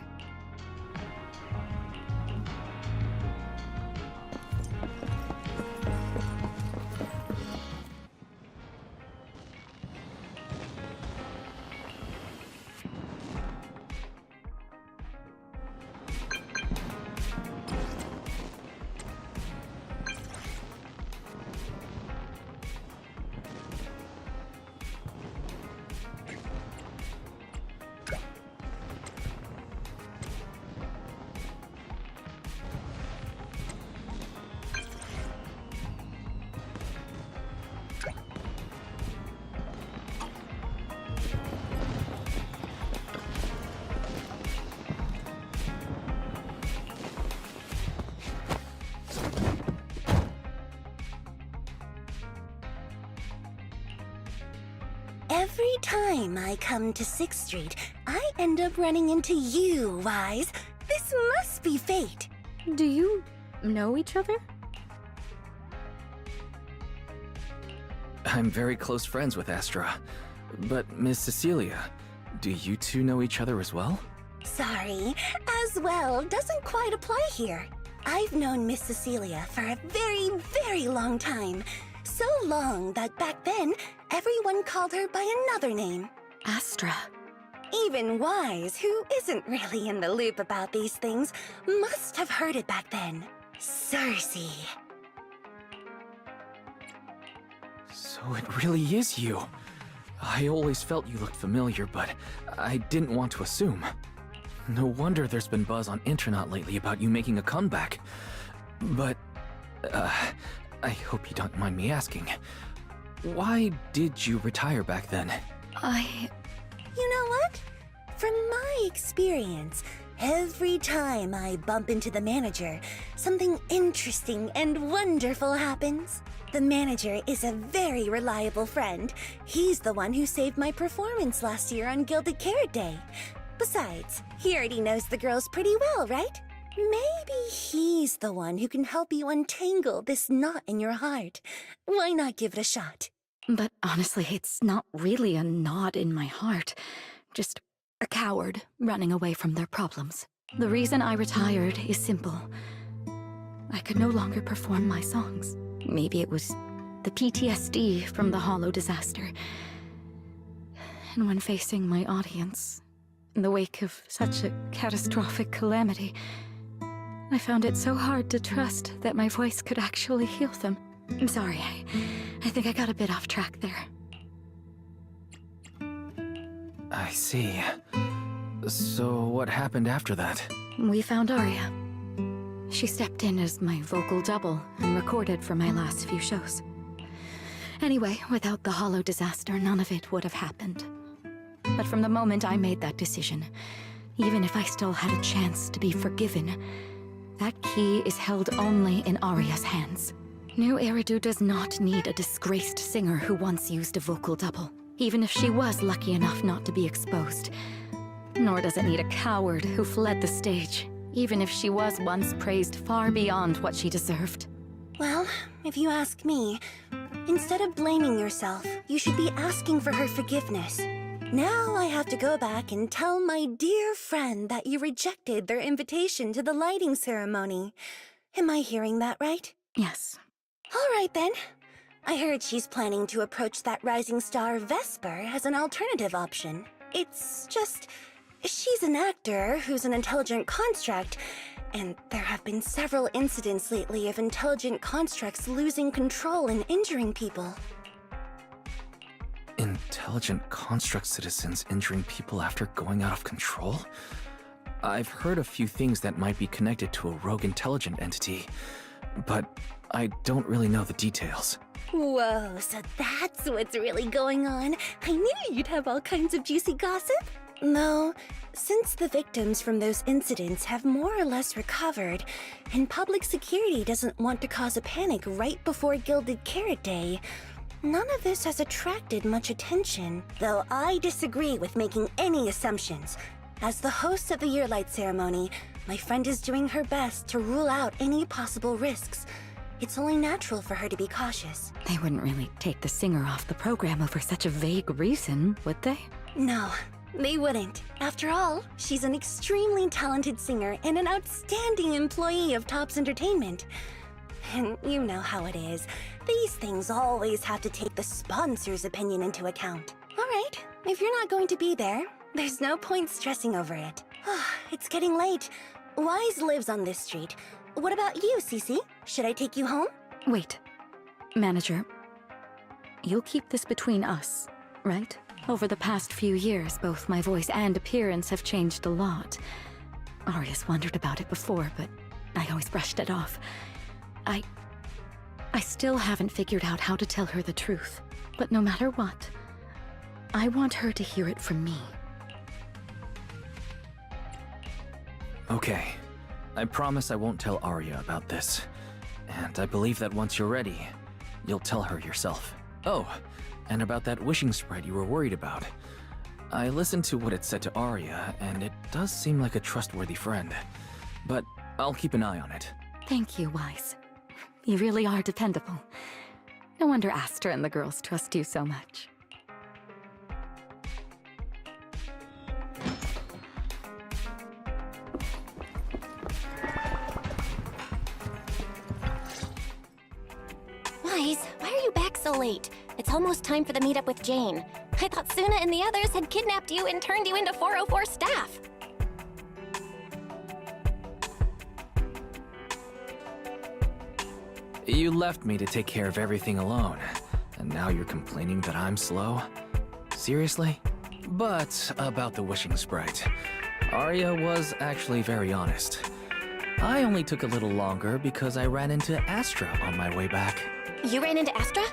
Every time I come to 6th Street, I end up running into you, Wise. This must be fate. Do you know each other? I'm very close friends with Astra. But Miss Cecilia, do you two know each other as well? Sorry, as well doesn't quite apply here. I've known Miss Cecilia for a very, very long time. So long that back then, everyone called her by another name. Astra. Even Wise, who isn't really in the loop about these things, must have heard it back then. Cersei. So it really is you. I always felt you looked familiar, but I didn't want to assume. No wonder there's been buzz on Intronaut lately about you making a comeback. But, I hope you don't mind me asking. Why did you retire back then? You know what? From my experience, every time I bump into the manager, something interesting and wonderful happens. The manager is a very reliable friend. He's the one who saved my performance last year on Gilded Carrot Day. Besides, he already knows the girls pretty well, right? Maybe he's the one who can help you untangle this knot in your heart. Why not give it a shot? But honestly, it's not really a knot in my heart. Just a coward running away from their problems. The reason I retired is simple. I could no longer perform my songs. Maybe it was the PTSD from the Hollow disaster. And when facing my audience, in the wake of such a catastrophic calamity, I found it so hard to trust that my voice could actually heal them. I'm sorry, I think I got a bit off track there. I see. So what happened after that? We found Arya. She stepped in as my vocal double and recorded for my last few shows. Anyway, without the Hollow disaster, none of it would have happened. But from the moment I made that decision, even if I still had a chance to be forgiven, that key is held only in Arya's hands. New Eridu does not need a disgraced singer who once used a vocal double, even if she was lucky enough not to be exposed. Nor does it need a coward who fled the stage, even if she was once praised far beyond what she deserved. Well, if you ask me, instead of blaming yourself, you should be asking for her forgiveness. Now I have to go back and tell my dear friend that you rejected their invitation to the lighting ceremony. Am I hearing that right? Yes. All right then. I heard she's planning to approach that rising star Vesper as an alternative option. It's just, she's an actor who's an intelligent construct, and there have been several incidents lately of intelligent constructs losing control and injuring people. Intelligent construct citizens injuring people after going out of control? I've heard a few things that might be connected to a rogue intelligent entity, but I don't really know the details. Whoa, so that's what's really going on. I knew you'd have all kinds of juicy gossip. No, since the victims from those incidents have more or less recovered, and public security doesn't want to cause a panic right before Gilded Carrot Day, none of this has attracted much attention, though I disagree with making any assumptions. As the host of the Yearlight ceremony, my friend is doing her best to rule out any possible risks. It's only natural for her to be cautious. They wouldn't really take the singer off the program over such a vague reason, would they? No, they wouldn't. After all, she's an extremely talented singer and an outstanding employee of Topps Entertainment. And you know how it is. These things always have to take the sponsor's opinion into account. All right, if you're not going to be there, there's no point stressing over it. It's getting late. Wise lives on this street. What about you, Cece? Should I take you home? Wait. Manager, you'll keep this between us, right? Over the past few years, both my voice and appearance have changed a lot. Arya's wondered about it before, but I always brushed it off. I still haven't figured out how to tell her the truth. But no matter what, I want her to hear it from me. Okay. I promise I won't tell Arya about this. And I believe that once you're ready, you'll tell her yourself. Oh, and about that wishing sprite you were worried about. I listened to what it said to Arya, and it does seem like a trustworthy friend. But I'll keep an eye on it. Thank you, Wise. You really are dependable. No wonder Astra and the girls trust you so much. Wise, why are you back so late? It's almost time for the meetup with Jane. I thought Suna and the others had kidnapped you and turned you into 404 staff. You left me to take care of everything alone, and now you're complaining that I'm slow? Seriously? But about the wishing sprite, Arya was actually very honest. I only took a little longer because I ran into Astra on my way back. You ran into Astra?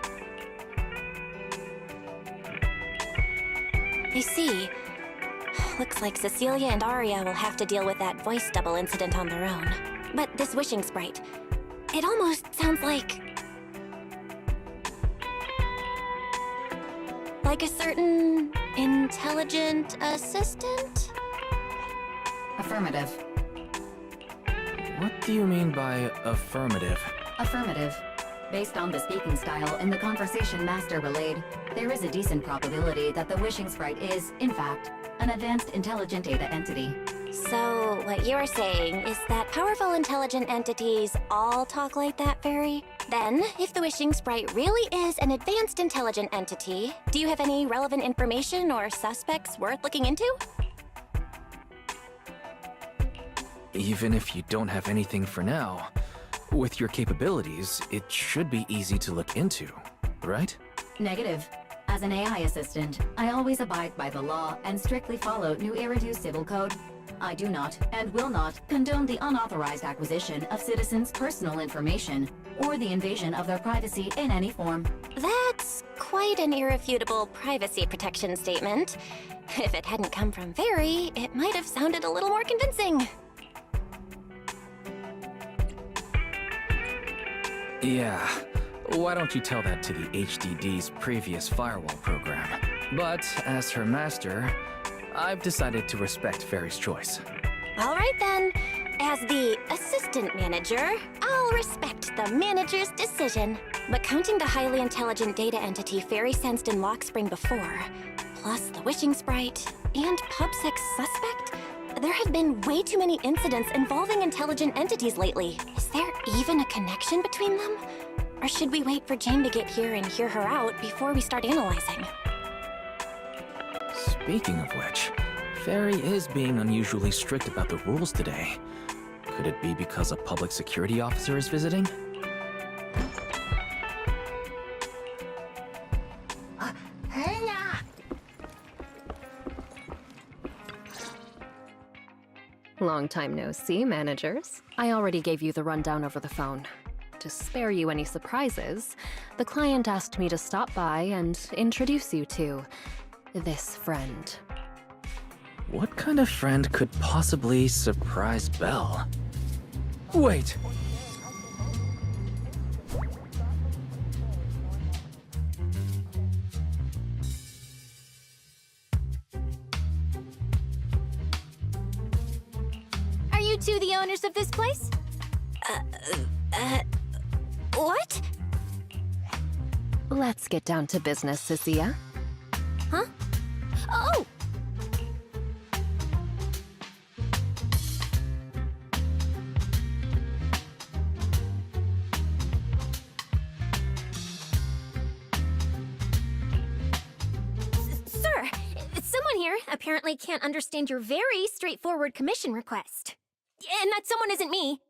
I see. Looks like Cecilia and Arya will have to deal with that voice double incident on their own. But this wishing sprite, it almost sounds like a certain intelligent assistant? Affirmative. What do you mean by affirmative? Affirmative. Based on the speaking style in the conversation Master relayed, there is a decent probability that the wishing sprite is, in fact, an advanced intelligent data entity. So, what you're saying is that powerful intelligent entities all talk like that, Fairy? Then, if the wishing sprite really is an advanced intelligent entity, do you have any relevant information or suspects worth looking into? Even if you don't have anything for now, with your capabilities, it should be easy to look into, right? Negative. As an AI assistant, I always abide by the law and strictly follow New Eridu Civil Code. I do not, and will not, condone the unauthorized acquisition of citizens' personal information, or the invasion of their privacy in any form. That's quite an irrefutable privacy protection statement. If it hadn't come from Fairy, it might have sounded a little more convincing. Yeah, why don't you tell that to the HDD's previous firewall program? But as her master, I've decided to respect Fairy's choice. All right then. As the assistant manager, I'll respect the manager's decision. But counting the highly intelligent data entity Fairy sensed in Lockspring before, plus the wishing sprite, and PubSec suspect, there have been way too many incidents involving intelligent entities lately. Is there even a connection between them? Or should we wait for Jane to get here and hear her out before we start analyzing? Speaking of which, Fairy is being unusually strict about the rules today. Could it be because a public security officer is visiting? Long time no see, managers. I already gave you the rundown over the phone. To spare you any surprises, the client asked me to stop by and introduce you to this friend. What kind of friend could possibly surprise Belle? Wait! Are you two the owners of this place? What? Let's get down to business, Cecilia. Huh? Oh! Sir, someone here apparently can't understand your very straightforward commission request. And that someone isn't me.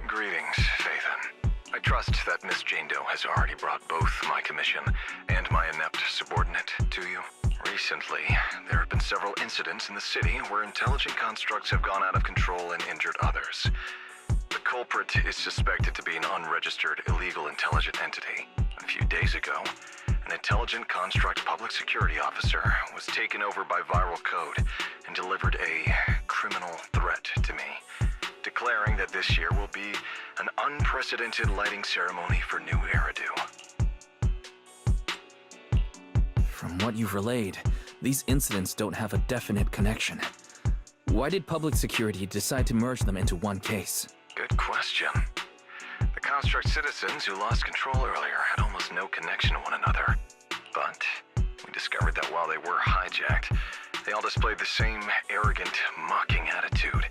Greetings, Phaethon. I trust that Miss Jane Doe has already brought both my commission and my inept subordinate to you. Recently, there have been several incidents in the city where intelligent constructs have gone out of control and injured others. The culprit is suspected to be an unregistered illegal intelligent entity. A few days ago, an intelligent construct public security officer was taken over by viral code and delivered a criminal threat to me. declaring that this year will be an unprecedented lighting ceremony for New Eridu. From what you've relayed, these incidents don't have a definite connection. Why did public security decide to merge them into one case? Good question. The Construct citizens who lost control earlier had almost no connection to one another. But we discovered that while they were hijacked, they all displayed the same arrogant, mocking attitude,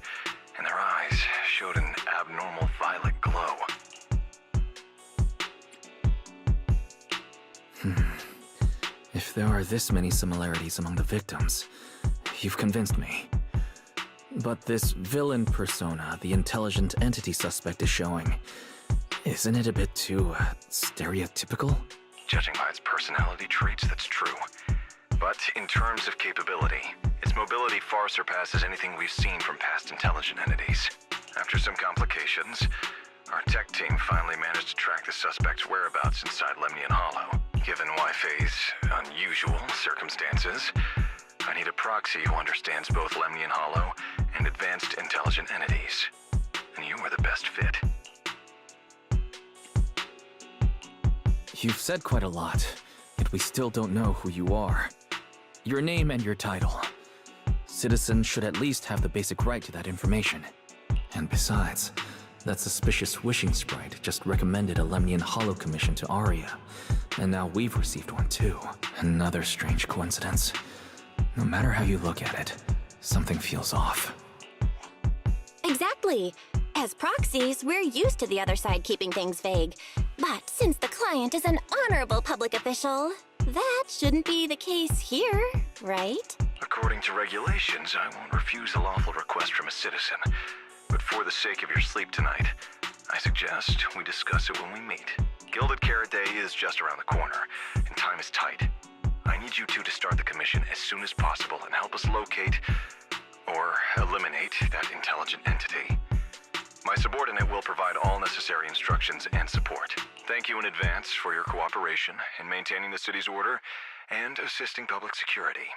and their eyes showed an abnormal violet glow. If there are this many similarities among the victims, you've convinced me. But this villain persona the intelligent entity suspect is showing, isn't it a bit too stereotypical? Judging by its personality traits, that's true. But in terms of capability, its mobility far surpasses anything we've seen from past intelligent entities. After some complications, our tech team finally managed to track the suspect's whereabouts inside Lemnian Hollow. Given Wi-Fi's unusual circumstances, I need a proxy who understands both Lemnian Hollow and advanced intelligent entities. And you are the best fit. You've said quite a lot, yet we still don't know who you are. Your name and your title. Citizens should at least have the basic right to that information. And besides, that suspicious wishing sprite just recommended a Lemnian Hollow commission to Aria, and now we've received one too. Another strange coincidence. No matter how you look at it, something feels off. Exactly. As proxies, we're used to the other side keeping things vague. But since the client is an honorable public official, that shouldn't be the case here, right? According to regulations, I won't refuse a lawful request from a citizen. But for the sake of your sleep tonight, I suggest we discuss it when we meet. Gilded Carrot Day is just around the corner, and time is tight. I need you two to start the commission as soon as possible and help us locate or eliminate that intelligent entity. My subordinate will provide all necessary instructions and support. Thank you in advance for your cooperation in maintaining the city's order and assisting public security.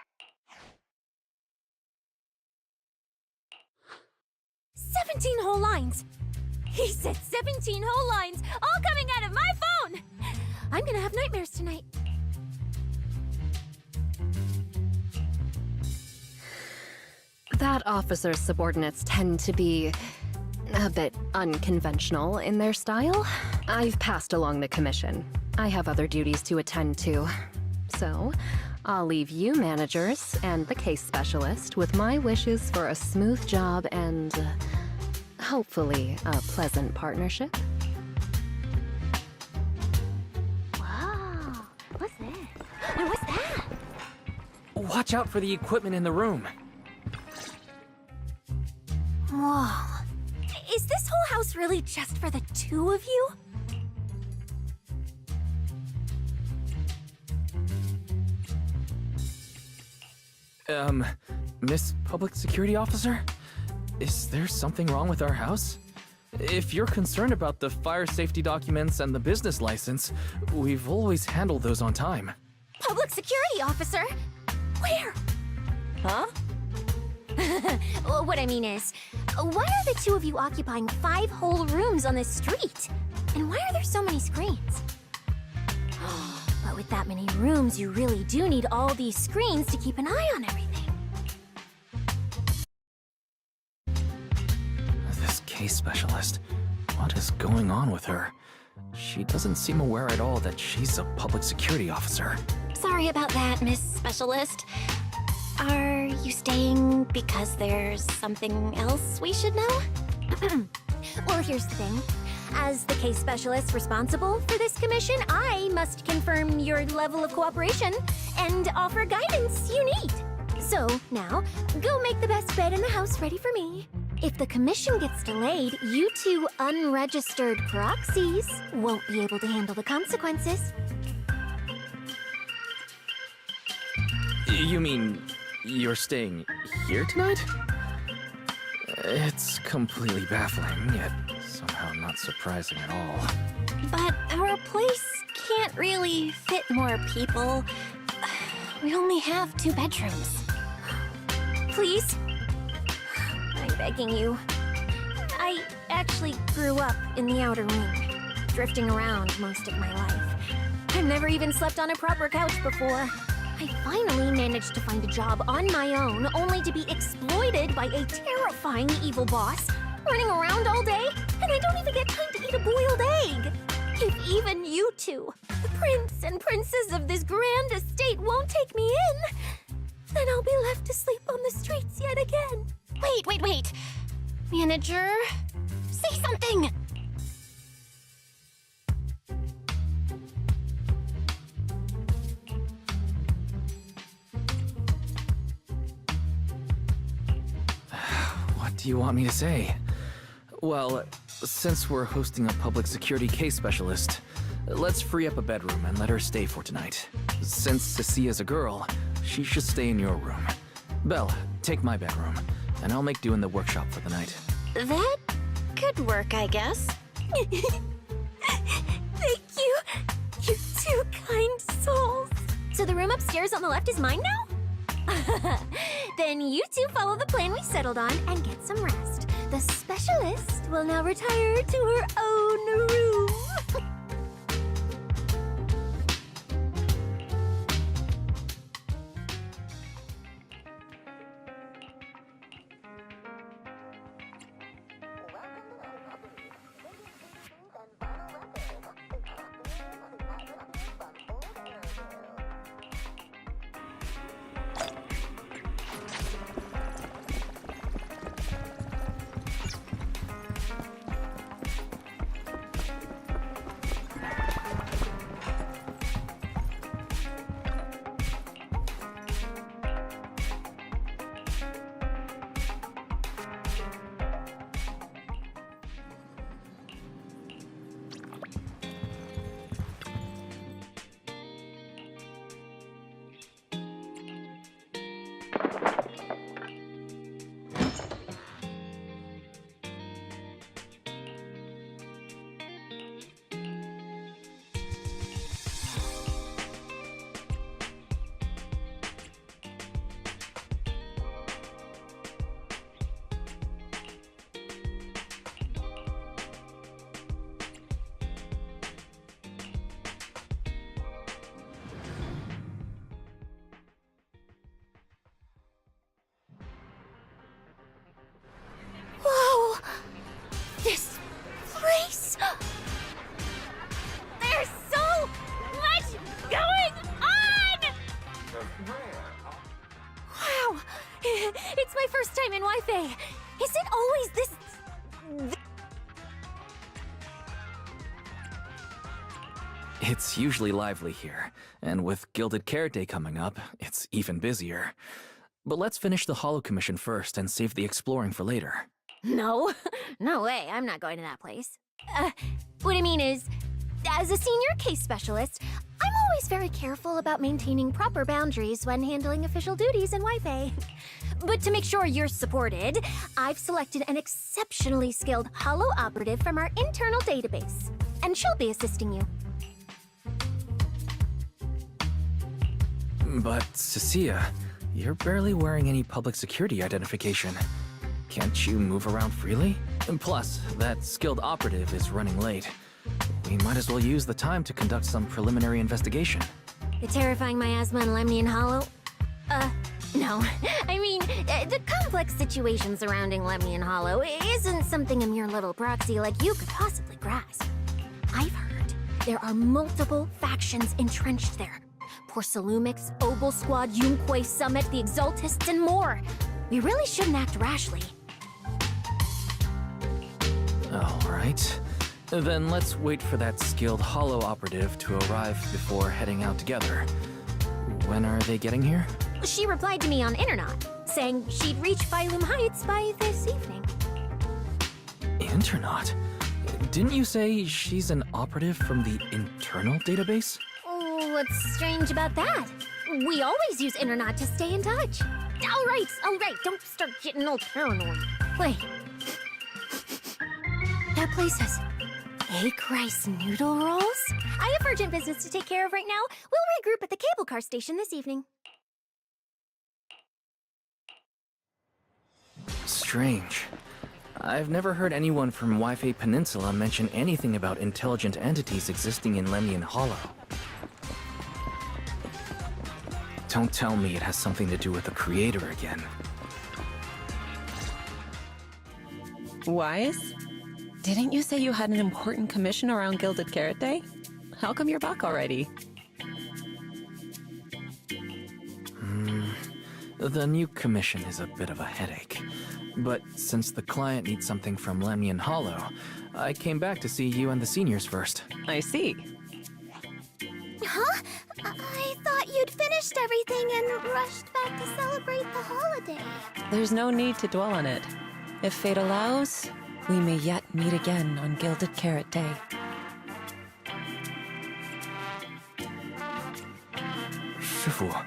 17 whole lines! He said 17 whole lines, all coming out of my phone! I'm gonna have nightmares tonight. That officer's subordinates tend to be a bit unconventional in their style. I've passed along the commission. I have other duties to attend to. So, I'll leave you managers and the case specialist with my wishes for a smooth job and hopefully a pleasant partnership. Whoa, what's this? Wait, what's that? Watch out for the equipment in the room. Whoa. Is this whole house really just for the two of you? Miss Public Security Officer? Is there something wrong with our house? If you're concerned about the fire safety documents and the business license, we've always handled those on time. Public security officer? Where? Huh? What I mean is, why are the two of you occupying 5 whole rooms on this street? And why are there so many screens? But with that many rooms, you really do need all these screens to keep an eye on everything. This case specialist. What is going on with her? She doesn't seem aware at all that she's a public security officer. Sorry about that, Miss Specialist. Are you staying because there's something else we should know? Well, here's the thing. As the case specialist responsible for this commission, I must confirm your level of cooperation and offer guidance you need. So, now, go make the best bed in the house ready for me. If the commission gets delayed, you two unregistered proxies won't be able to handle the consequences. You mean you're staying here tonight? It's completely baffling, yet somehow not surprising at all. But our place can't really fit more people. We only have 2 bedrooms. Please? I'm begging you. I actually grew up in the Outer Ring, drifting around most of my life. I've never even slept on a proper couch before. I finally managed to find a job on my own, only to be exploited by a terrifying evil boss, running around all day, and I don't even get time to eat a boiled egg. If even you two, the prince and princess of this grand estate, won't take me in, then I'll be left to sleep on the streets yet again. Wait. Manager, say something! What do you want me to say? Well, since we're hosting a public security case specialist, let's free up a bedroom and let her stay for tonight. Since Cecia's a girl, she should stay in your room. Belle, take my bedroom, and I'll make do in the workshop for the night. That could work, I guess. Thank you. You two kind souls. So the room upstairs on the left is mine now? Then you two follow the plan we settled on and get some rest. The specialist will now retire to her own room. Whoa! This place! There's so much going on! Wow! It's my first time in Wi-Fi. Is it always this... It's usually lively here, and with Gilded Carrot Day coming up, it's even busier. But let's finish the Hollow Commission first and save the exploring for later. No. No way, I'm not going to that place. What I mean is, as a senior case specialist, I'm always very careful about maintaining proper boundaries when handling official duties in Wi-Fi. But to make sure you're supported, I've selected an exceptionally skilled Hollow operative from our internal database, and she'll be assisting you. But, Cecilia, you're barely wearing any public security identification. Can't you move around freely? And plus, that skilled operative is running late. We might as well use the time to conduct some preliminary investigation. The terrifying miasma in Lemnian Hollow? No. I mean, the complex situation surrounding Lemnian Hollow isn't something a mere little proxy like you could possibly grasp. I've heard there are multiple factions entrenched there. Porcelumix, Obel Squad, Yunquay Summit, the Exaltists, and more. We really shouldn't act rashly. Alright. Then let's wait for that skilled Hollow operative to arrive before heading out together. When are they getting here? She replied to me on Internet, saying she'd reach Phylum Heights by this evening. Internet? Didn't you say she's an operative from the internal database? Oh, what's strange about that? We always use Internet to stay in touch. All right, don't start getting all paranoid. Wait. That place has egg rice noodle rolls? I have urgent business to take care of right now. We'll regroup at the cable car station this evening. Strange. I've never heard anyone from Wi-Fi Peninsula mention anything about intelligent entities existing in Lemnian Hollow. Don't tell me it has something to do with the creator again. Wise? Didn't you say you had an important commission around Gilded Carrot Day? How come you're back already? The new commission is a bit of a headache. But since the client needs something from Lemnian Hollow, I came back to see you and the seniors first. I see. Huh? I thought you'd finished everything and rushed back to celebrate the holiday. There's no need to dwell on it. If fate allows, we may yet meet again on Gilded Carrot Day. Shifu,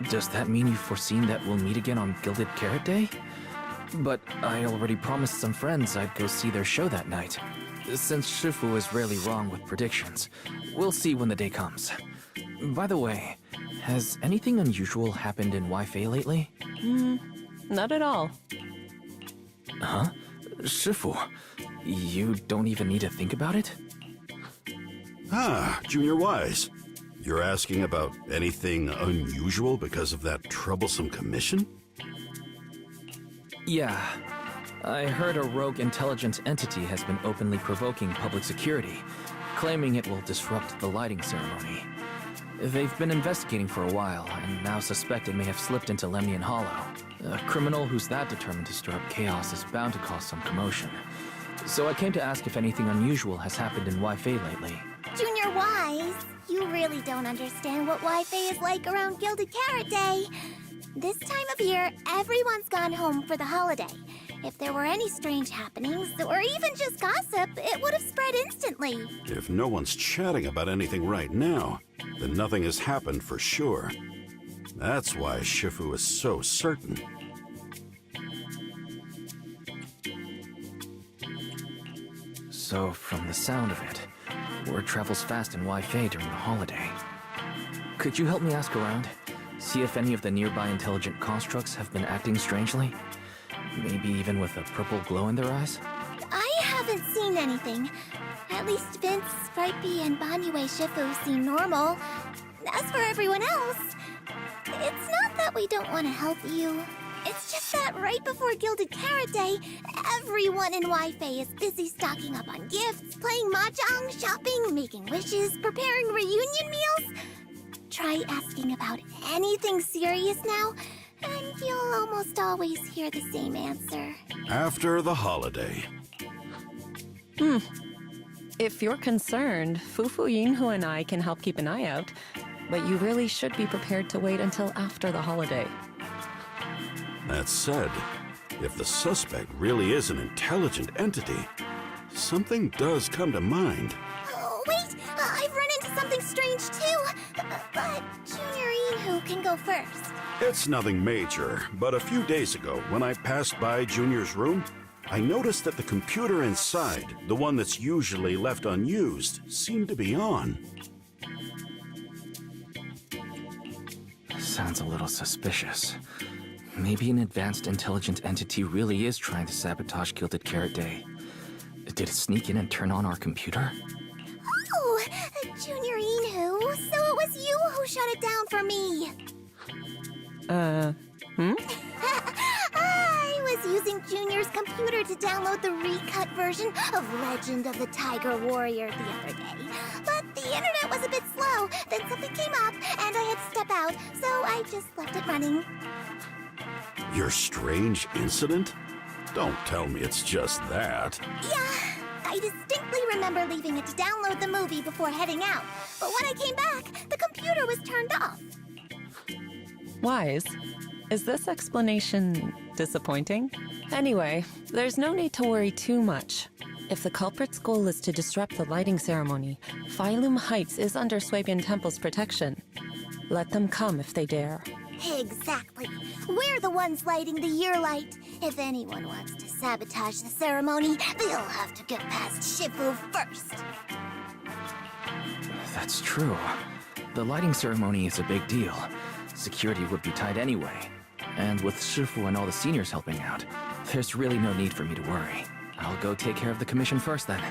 does that mean you've foreseen that we'll meet again on Gilded Carrot Day? But I already promised some friends I'd go see their show that night. Since Shifu is rarely wrong with predictions, we'll see when the day comes. By the way, has anything unusual happened in Wi-Fi lately? Not at all. Huh? Shifu, you don't even need to think about it? Ah, Junior Wise. You're asking about anything unusual because of that troublesome commission? Yeah. I heard a rogue intelligent entity has been openly provoking public security, claiming it will disrupt the lighting ceremony. They've been investigating for a while, and now suspect it may have slipped into Lemnian Hollow. A criminal who's that determined to stir up chaos is bound to cause some commotion. So I came to ask if anything unusual has happened in Wi-Fi lately. Junior Wise, you really don't understand what Wi-Fi is like around Gilded Carrot Day. This time of year, everyone's gone home for the holiday. If there were any strange happenings, or even just gossip, it would have spread instantly. If no one's chatting about anything right now, then nothing has happened for sure. That's why Shifu is so certain. So, from the sound of it, word travels fast in Wi-Fi during the holiday. Could you help me ask around? See if any of the nearby intelligent constructs have been acting strangely? Maybe even with a purple glow in their eyes? I haven't seen anything. At least Vince, Stripey, and Banyue Shifu seem normal. As for everyone else, it's not that we don't want to help you. It's just that right before Gilded Carrot Day, everyone in Wi-Fi is busy stocking up on gifts, playing mahjong, shopping, making wishes, preparing reunion meals. Try asking about anything serious now, and you'll almost always hear the same answer. After the holiday. If you're concerned, Fufu Yinghu and I can help keep an eye out, but you really should be prepared to wait until after the holiday. That said, if the suspect really is an intelligent entity, something does come to mind. Oh, wait! I've run into something strange too! But Junior Yinghu can go first. It's nothing major, but a few days ago, when I passed by Junior's room, I noticed that the computer inside, the one that's usually left unused, seemed to be on. Sounds a little suspicious. Maybe an advanced intelligent entity really is trying to sabotage Gilded Carrot Day. Did it sneak in and turn on our computer? Oh, Junior Yinghu, so it was you who shut it down for me. I was using Junior's computer to download the recut version of Legend of the Tiger Warrior the other day. But the internet was a bit slow, then something came up, and I had to step out, so I just left it running. Your strange incident? Don't tell me it's just that. Yeah, I distinctly remember leaving it to download the movie before heading out. But when I came back, the computer was turned off. Wise, is this explanation disappointing? Anyway, there's no need to worry too much. If the culprit's goal is to disrupt the lighting ceremony, Phylum Heights is under Swabian Temple's protection. Let them come if they dare. Exactly. We're the ones lighting the year light. If anyone wants to sabotage the ceremony, they'll have to get past Shifu first. That's true. The lighting ceremony is a big deal. Security would be tight anyway. And with Shifu and all the seniors helping out, There's really no need for me to worry. I'll go take care of the commission first then.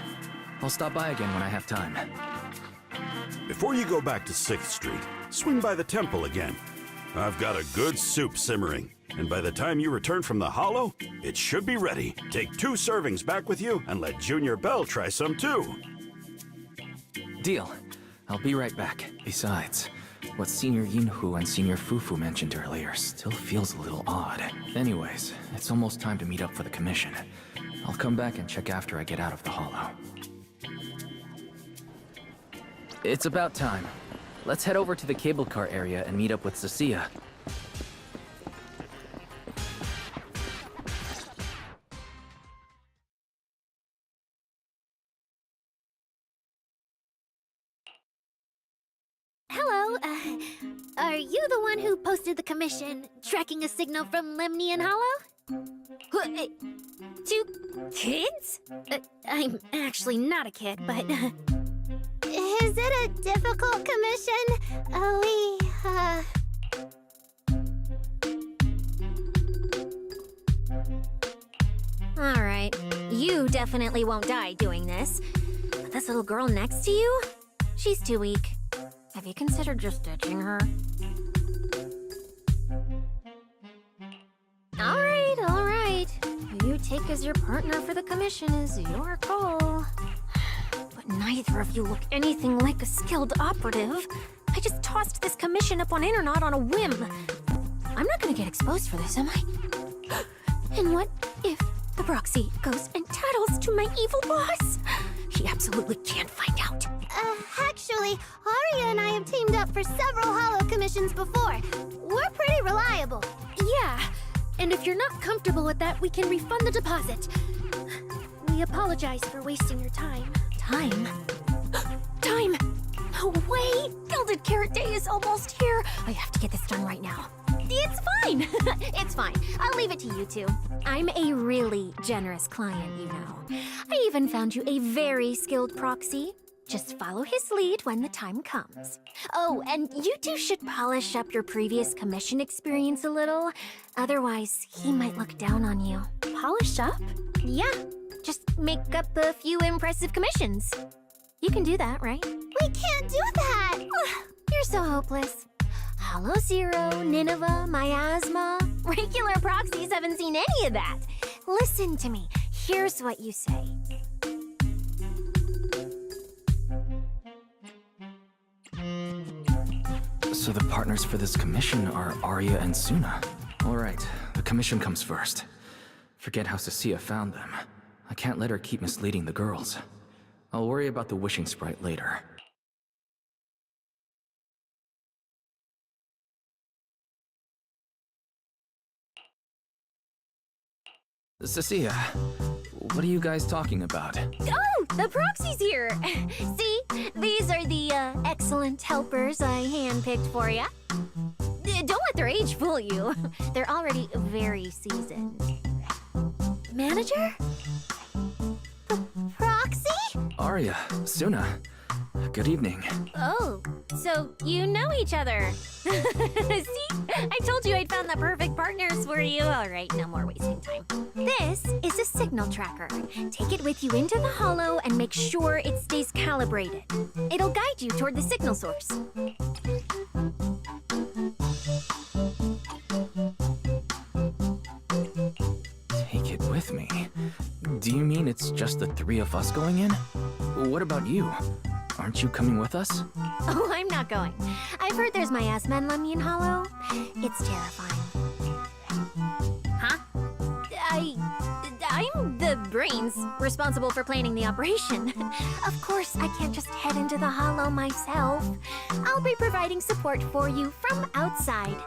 I'll stop by again when I have time. Before you go back to 6th Street, swing by the temple again. I've got a good soup simmering, and by the time you return from the Hollow, it should be ready. Take 2 servings back with you, and let Junior Bell try some too. Deal. I'll be right back. Besides, what Senior Yinhu and Senior Fufu mentioned earlier still feels a little odd. Anyways, it's almost time to meet up for the commission. I'll come back and check after I get out of the Hollow. It's about time. Let's head over to the cable car area and meet up with Cecilia. Hello, are you the one who posted the commission, tracking a signal from Lemnian Hollow? 2 kids? I'm actually not a kid, but... Is it a difficult commission? Alright, you definitely won't die doing this. But this little girl next to you? She's too weak. Have you considered just ditching her? Alright. Who you take as your partner for the commission is your call. But neither of you look anything like a skilled operative. I just tossed this commission up on Internet on a whim. I'm not gonna get exposed for this, am I? And what if the proxy goes and tattles to my evil boss? He absolutely can't find out. Actually, Arya and I have teamed up for several Hollow commissions before. We're pretty reliable. Yeah, and if you're not comfortable with that, we can refund the deposit. We apologize for wasting your time. Time? Time! No way! Gilded Carrot Day is almost here. I have to get this done right now. It's fine! It's fine. I'll leave it to you two. I'm a really generous client, you know. I even found you a very skilled proxy. Just follow his lead when the time comes. Oh, and you two should polish up your previous commission experience a little. Otherwise, he might look down on you. Polish up? Yeah. Just make up a few impressive commissions. You can do that, right? We can't do that! You're so hopeless. Hollow Zero, Nineveh, Miasma. Regular proxies haven't seen any of that. Listen to me. Here's what you say. So the partners for this commission are Arya and Suna. Alright, the commission comes first. Forget how Cecilia found them. I can't let her keep misleading the girls. I'll worry about the wishing sprite later. Cecilia, what are you guys talking about? Oh, the proxy's here. See, these are the excellent helpers I handpicked for you. Don't let their age fool you. They're already very seasoned. Manager? The proxy? Arya, Suna, good evening. Oh, so you know each other. See? I told you I'd found the perfect partners for you. All right, no more wasting time. This is a signal tracker. Take it with you into the Hollow and make sure it stays calibrated. It'll guide you toward the signal source. Take it with me? Do you mean it's just the 3 of us going in? What about you? Aren't you coming with us? Oh, I'm not going. I've heard there's miasma in Lemnian Hollow. It's terrifying. Huh? I'm the brains responsible for planning the operation. Of course, I can't just head into the Hollow myself. I'll be providing support for you from outside.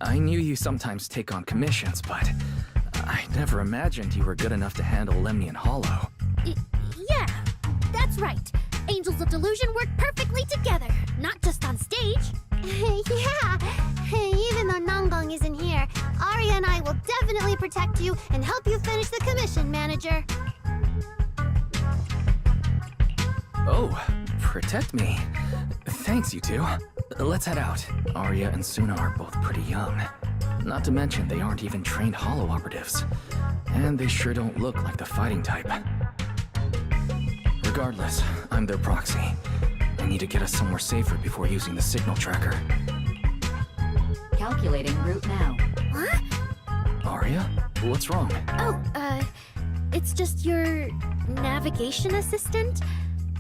I knew you sometimes take on commissions, but I never imagined you were good enough to handle Lemnian Hollow. Yeah, that's right. Angels of Delusion work perfectly together, not just on stage. Yeah, even though Nanggong isn't here, Arya and I will definitely protect you and help you finish the commission, Manager. Oh, protect me. Thanks, you two. Let's head out. Arya and Suna are both pretty young. Not to mention, they aren't even trained Hollow operatives. And they sure don't look like the fighting type. Regardless, I'm their proxy. I need to get us somewhere safer before using the signal tracker. Calculating route now. What? Arya? What's wrong? Oh, it's just your navigation assistant?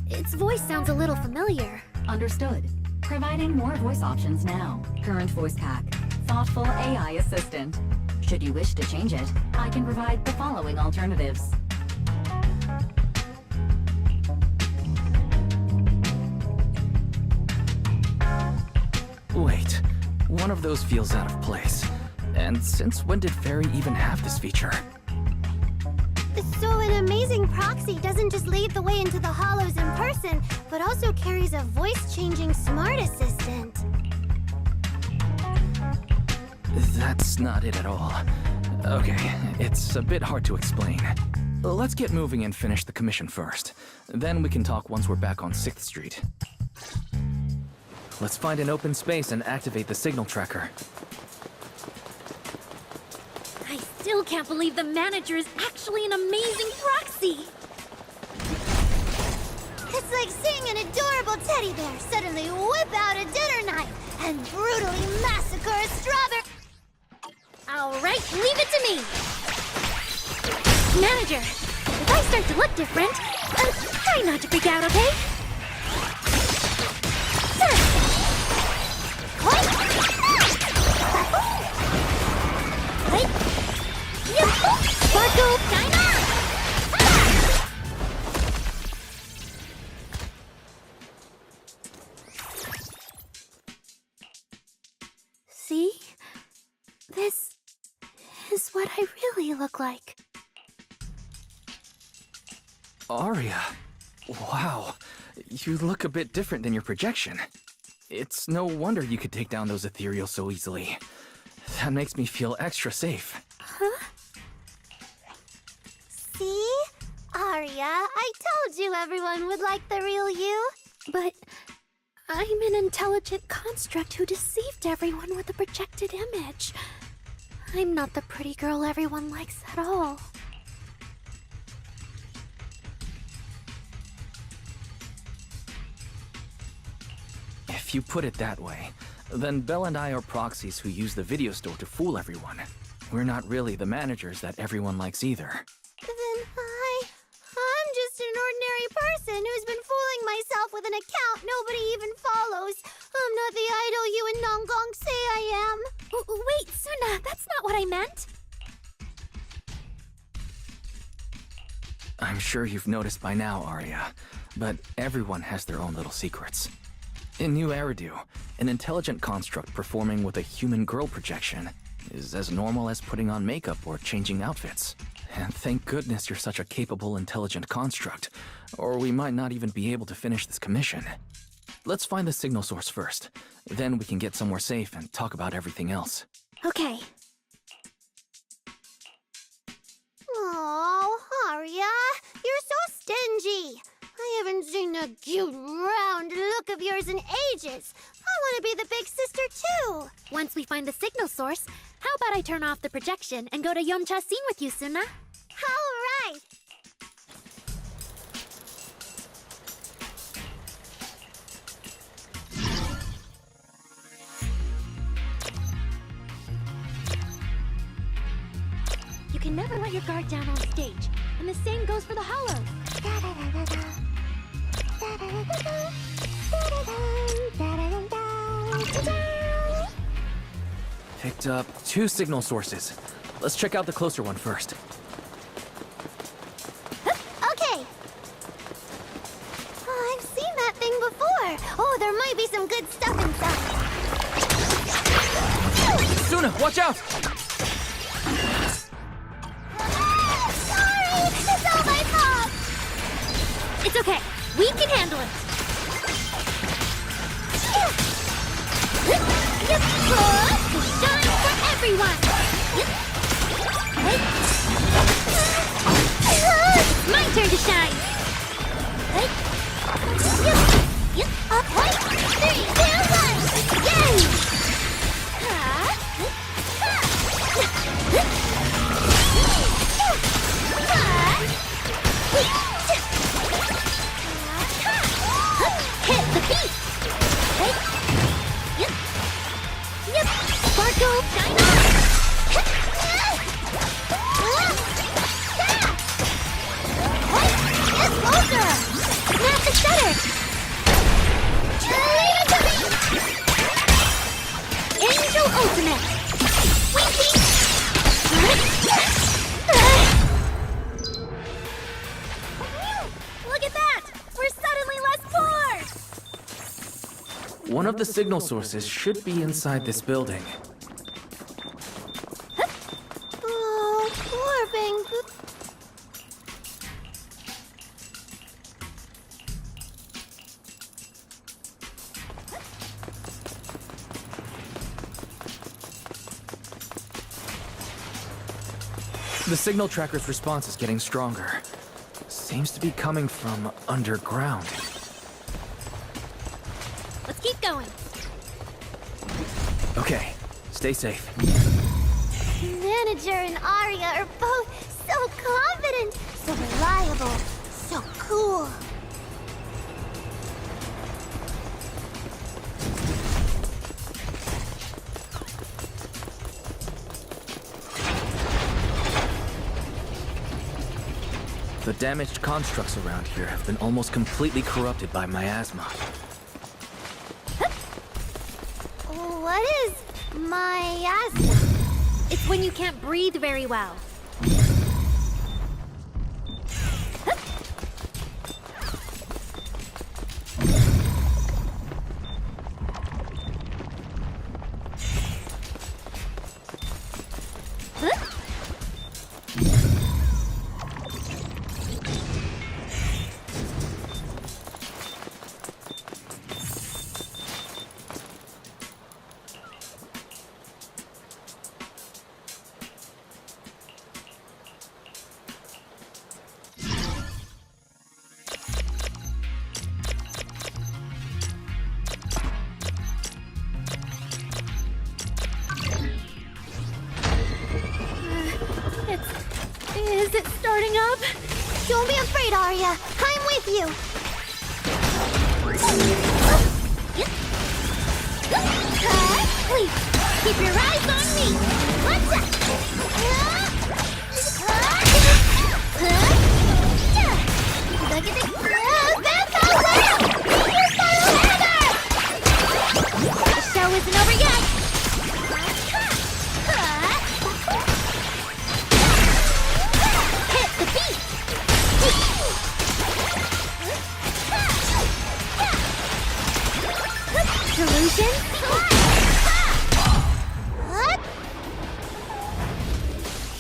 Its voice sounds a little familiar. Understood. Providing more voice options now. Current voice pack. Thoughtful AI assistant. Should you wish to change it, I can provide the following alternatives. Wait, one of those feels out of place. And since when did Fairy even have this feature? So an amazing proxy doesn't just lead the way into the Hollows in person, but also carries a voice-changing smart assistant. That's not it at all. Okay, it's a bit hard to explain. Let's get moving and finish the commission first. Then we can talk once we're back on 6th Street. Let's find an open space and activate the signal tracker. I still can't believe the manager is actually an amazing proxy! It's like seeing an adorable teddy bear suddenly whip out a dinner knife and brutally massacre a strawberry. Alright, leave it to me! Manager, if I start to look different, try not to freak out, okay? Sparkle, China! See? This is what I really look like. Arya, wow, you look a bit different than your projection. It's no wonder you could take down those ethereals so easily. That makes me feel extra safe. Huh? See? Arya, I told you everyone would like the real you. But I'm an intelligent construct who deceived everyone with a projected image. I'm not the pretty girl everyone likes at all. If you put it that way, then Belle and I are proxies who use the video store to fool everyone. We're not really the managers that everyone likes either. Then I'm just an ordinary person who's been fooling myself with an account nobody even follows. I'm not the idol you and Nanggong say I am. Wait, Suna, that's not what I meant. I'm sure you've noticed by now, Arya, but everyone has their own little secrets. In New Eridu, an intelligent construct performing with a human girl projection is as normal as putting on makeup or changing outfits. And thank goodness you're such a capable, intelligent construct, or we might not even be able to finish this commission. Let's find the signal source first. Then we can get somewhere safe and talk about everything else. Okay. Oh, Arya, you're so stingy. I haven't seen a cute, round look of yours in ages. I want to be the big sister, too. Once we find the signal source, how about I turn off the projection and go to Yomcha scene with you, Suna? All right. You can never let your guard down on stage, and the same goes for the Hollow. Picked up 2 signal sources. Let's check out the closer one first. Okay. Oh, I've seen that thing before. Oh, there might be some good stuff inside. Yuna, watch out! Sorry! It's all my fault! It's okay. We can handle it. Shine for everyone! It's my turn to shine! 3, 2, 1! Yay! Hit the beat! Sparkle, shine on! It's Ultra! Snap the shutter! Angel Ultimate! Winking! Look at that! We're suddenly less poor! One of the signal sources should be inside this building. Oh, poor Bang. The signal tracker's response is getting stronger. Seems to be coming from underground. Let's keep going. Okay, stay safe. Manager and Arya are both so confident, so reliable, so cool. The damaged constructs around here have been almost completely corrupted by miasma. What is miasma? It's when you can't breathe very well. Is it starting up? Don't be afraid, Arya. I'm with you. Please, keep your eyes on me. Watch out. That's all well. The show isn't over yet. Hit the beat. Solution?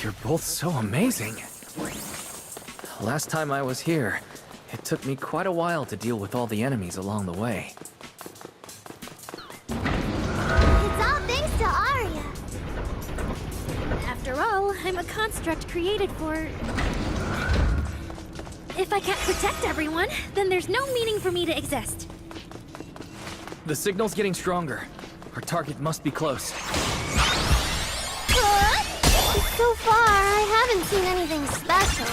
You're both so amazing. Last time I was here, it took me quite a while to deal with all the enemies along the way. It's all thanks to Arya. After all, I'm a construct created for... If I can't protect everyone, then there's no meaning for me to exist. The signal's getting stronger. Our target must be close. So far, I haven't seen anything special.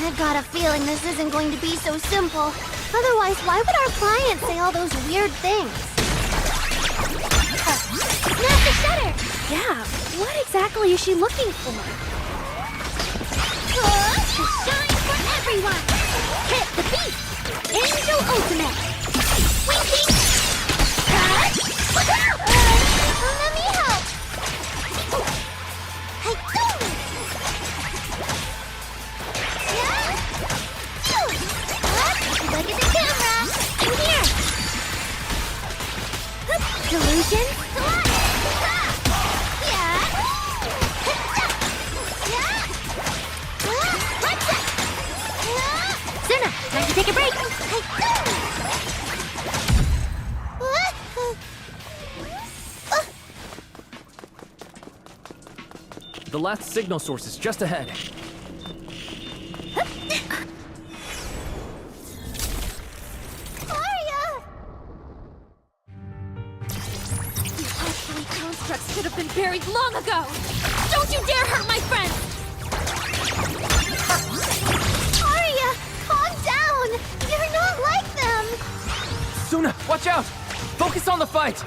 I've got a feeling this isn't going to be so simple. Otherwise, why would our client say all those weird things? Snap the shutter! Yeah, what exactly is she looking for? Shine for everyone! Hit the beat! Angel Ultimate! Winking! Let me help! Look at the camera! I'm here! Solution? The last signal source is just ahead. Arya! You obsolete constructs should have been buried long ago! Don't you dare hurt my friends! Arya, calm down! You're not like them! Suna, watch out! Focus on the fight!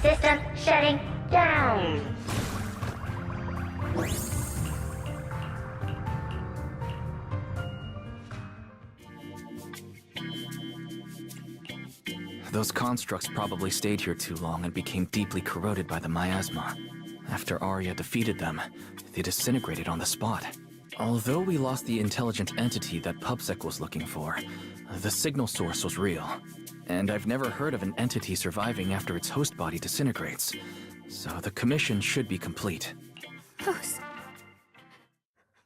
System shutting down. Those constructs probably stayed here too long and became deeply corroded by the miasma. After Arya defeated them, they disintegrated on the spot. Although we lost the intelligent entity that PubSec was looking for, the signal source was real. And I've never heard of an entity surviving after its host body disintegrates. So the commission should be complete.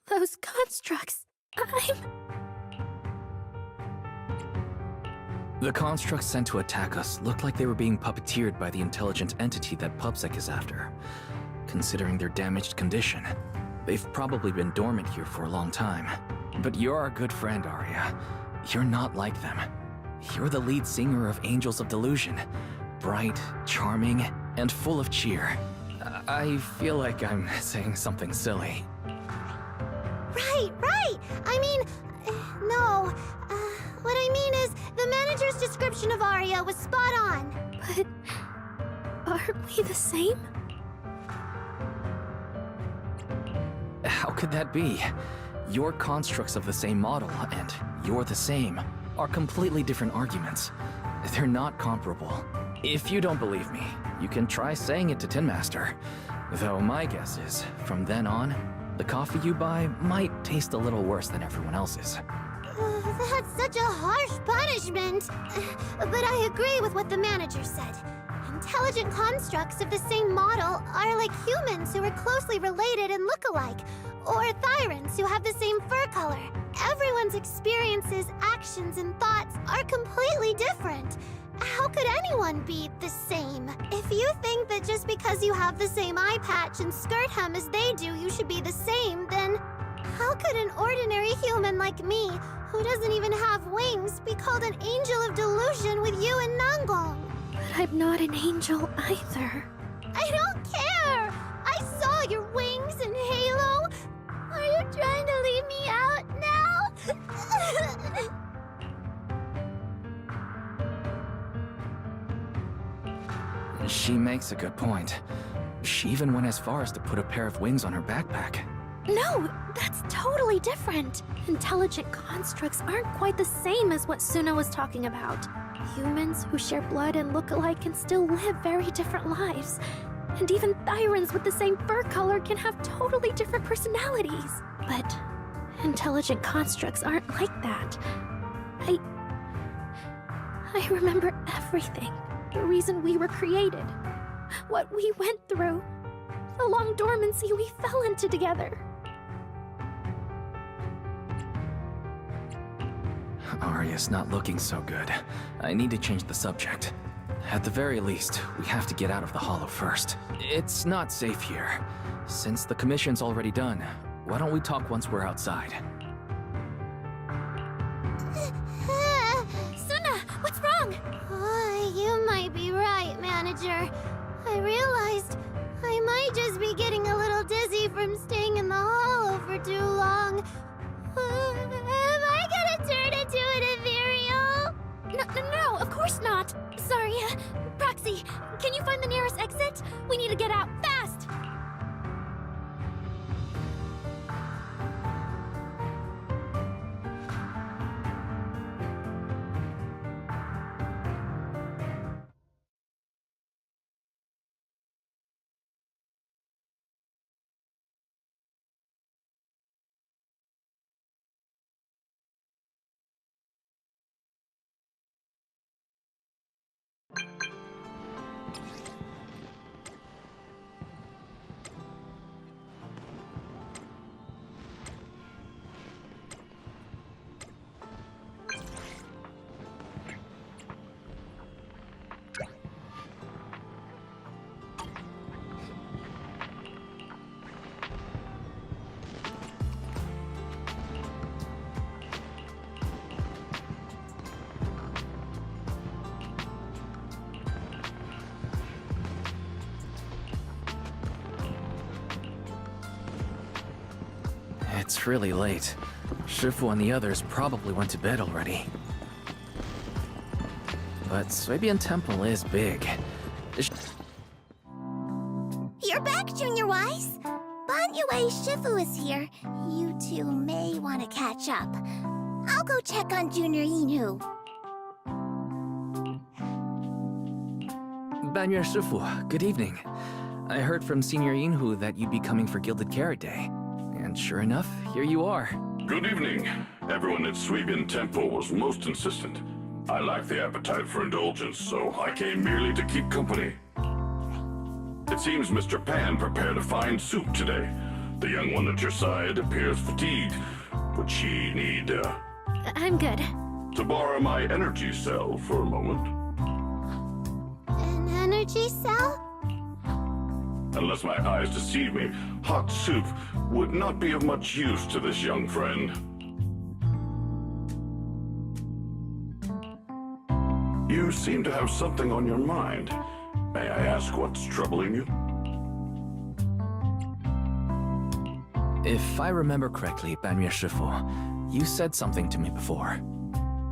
Those constructs. The constructs sent to attack us looked like they were being puppeteered by the intelligent entity that PubSec is after. Considering their damaged condition, they've probably been dormant here for a long time. But you're our good friend, Arya. You're not like them. You're the lead singer of Angels of Delusion. Bright, charming, and full of cheer. I feel like I'm saying something silly. Right! I mean, no. What I mean is, the manager's description of Arya was spot on. But aren't we the same? How could that be? Your constructs of the same model, and you're the same, are completely different arguments. They're not comparable. If you don't believe me, you can try saying it to Tin Master. Though my guess is, from then on, the coffee you buy might taste a little worse than everyone else's. That's such a harsh punishment. But I agree with what the manager said. Intelligent constructs of the same model are like humans who are closely related and look alike, or Thyrans who have the same fur color. Everyone's experiences, actions, and thoughts are completely different. How could anyone be the same? If you think that just because you have the same eye patch and skirt hem as they do, you should be the same, then how could an ordinary human like me, who doesn't even have wings, be called an angel of delusion with you and Nanglong? But I'm not an angel either. I don't care! I saw your wings and halo! Are you trying to leave me out now? She makes a good point. She even went as far as to put a pair of wings on her backpack. No, that's totally different. Intelligent constructs aren't quite the same as what Suna was talking about. Humans who share blood and look alike can still live very different lives. And even Thyrans with the same fur color can have totally different personalities. But intelligent constructs aren't like that. I remember everything. The reason we were created. What we went through. The long dormancy we fell into together. Arya's not looking so good. I need to change the subject. At the very least, we have to get out of the Hollow first. It's not safe here. Since the commission's already done, why don't we talk once we're outside? Suna, what's wrong? You might be right, Manager. I realized I might just be getting a little dizzy from staying in the Hollow for too long. Am I gonna turn into an ethereal? No, of course not. Sorry, Proxy, can you find the nearest exit? We need to get out, fast! It's really late. Shifu and the others probably went to bed already. But Suibian Temple is big. You're back, Junior Wise. Banyue Shifu is here. You two may want to catch up. I'll go check on Junior Inu. Banyer Shifu, good evening. I heard from Senior Yinhu that you'd be coming for Gilded Carrot Day. And sure enough, here you are. Good evening. Everyone at Suibian Temple was most insistent. I lack the appetite for indulgence, so I came merely to keep company. It seems Mr. Pan prepared a fine soup today. The young one at your side appears fatigued. Would she need, I'm good. to borrow my energy cell for a moment? An energy cell? Unless my eyes deceive me, hot soup would not be of much use to this young friend. You seem to have something on your mind. May I ask what's troubling you? If I remember correctly, Banyer Shifu, you said something to me before.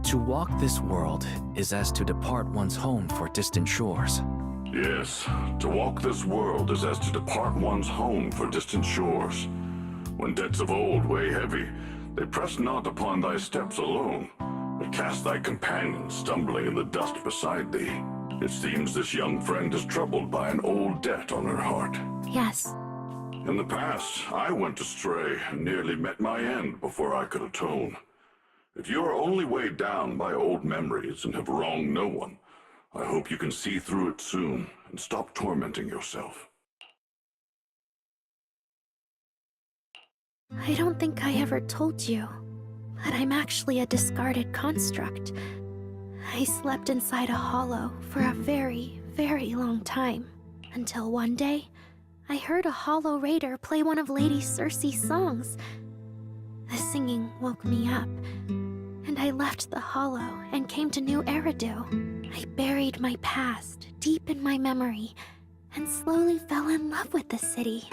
To walk this world is as to depart one's home for distant shores. Yes, to walk this world is as to depart one's home for distant shores. When debts of old weigh heavy, they press not upon thy steps alone, but cast thy companions stumbling in the dust beside thee. It seems this young friend is troubled by an old debt on her heart. Yes. In the past, I went astray and nearly met my end before I could atone. If you are only weighed down by old memories and have wronged no one, I hope you can see through it soon and stop tormenting yourself. I don't think I ever told you, but I'm actually a discarded construct. I slept inside a hollow for a very, very long time, until one day, I heard a hollow raider play one of Lady Circe's songs. The singing woke me up, and I left the hollow and came to New Eridu. I buried my past deep in my memory and slowly fell in love with the city.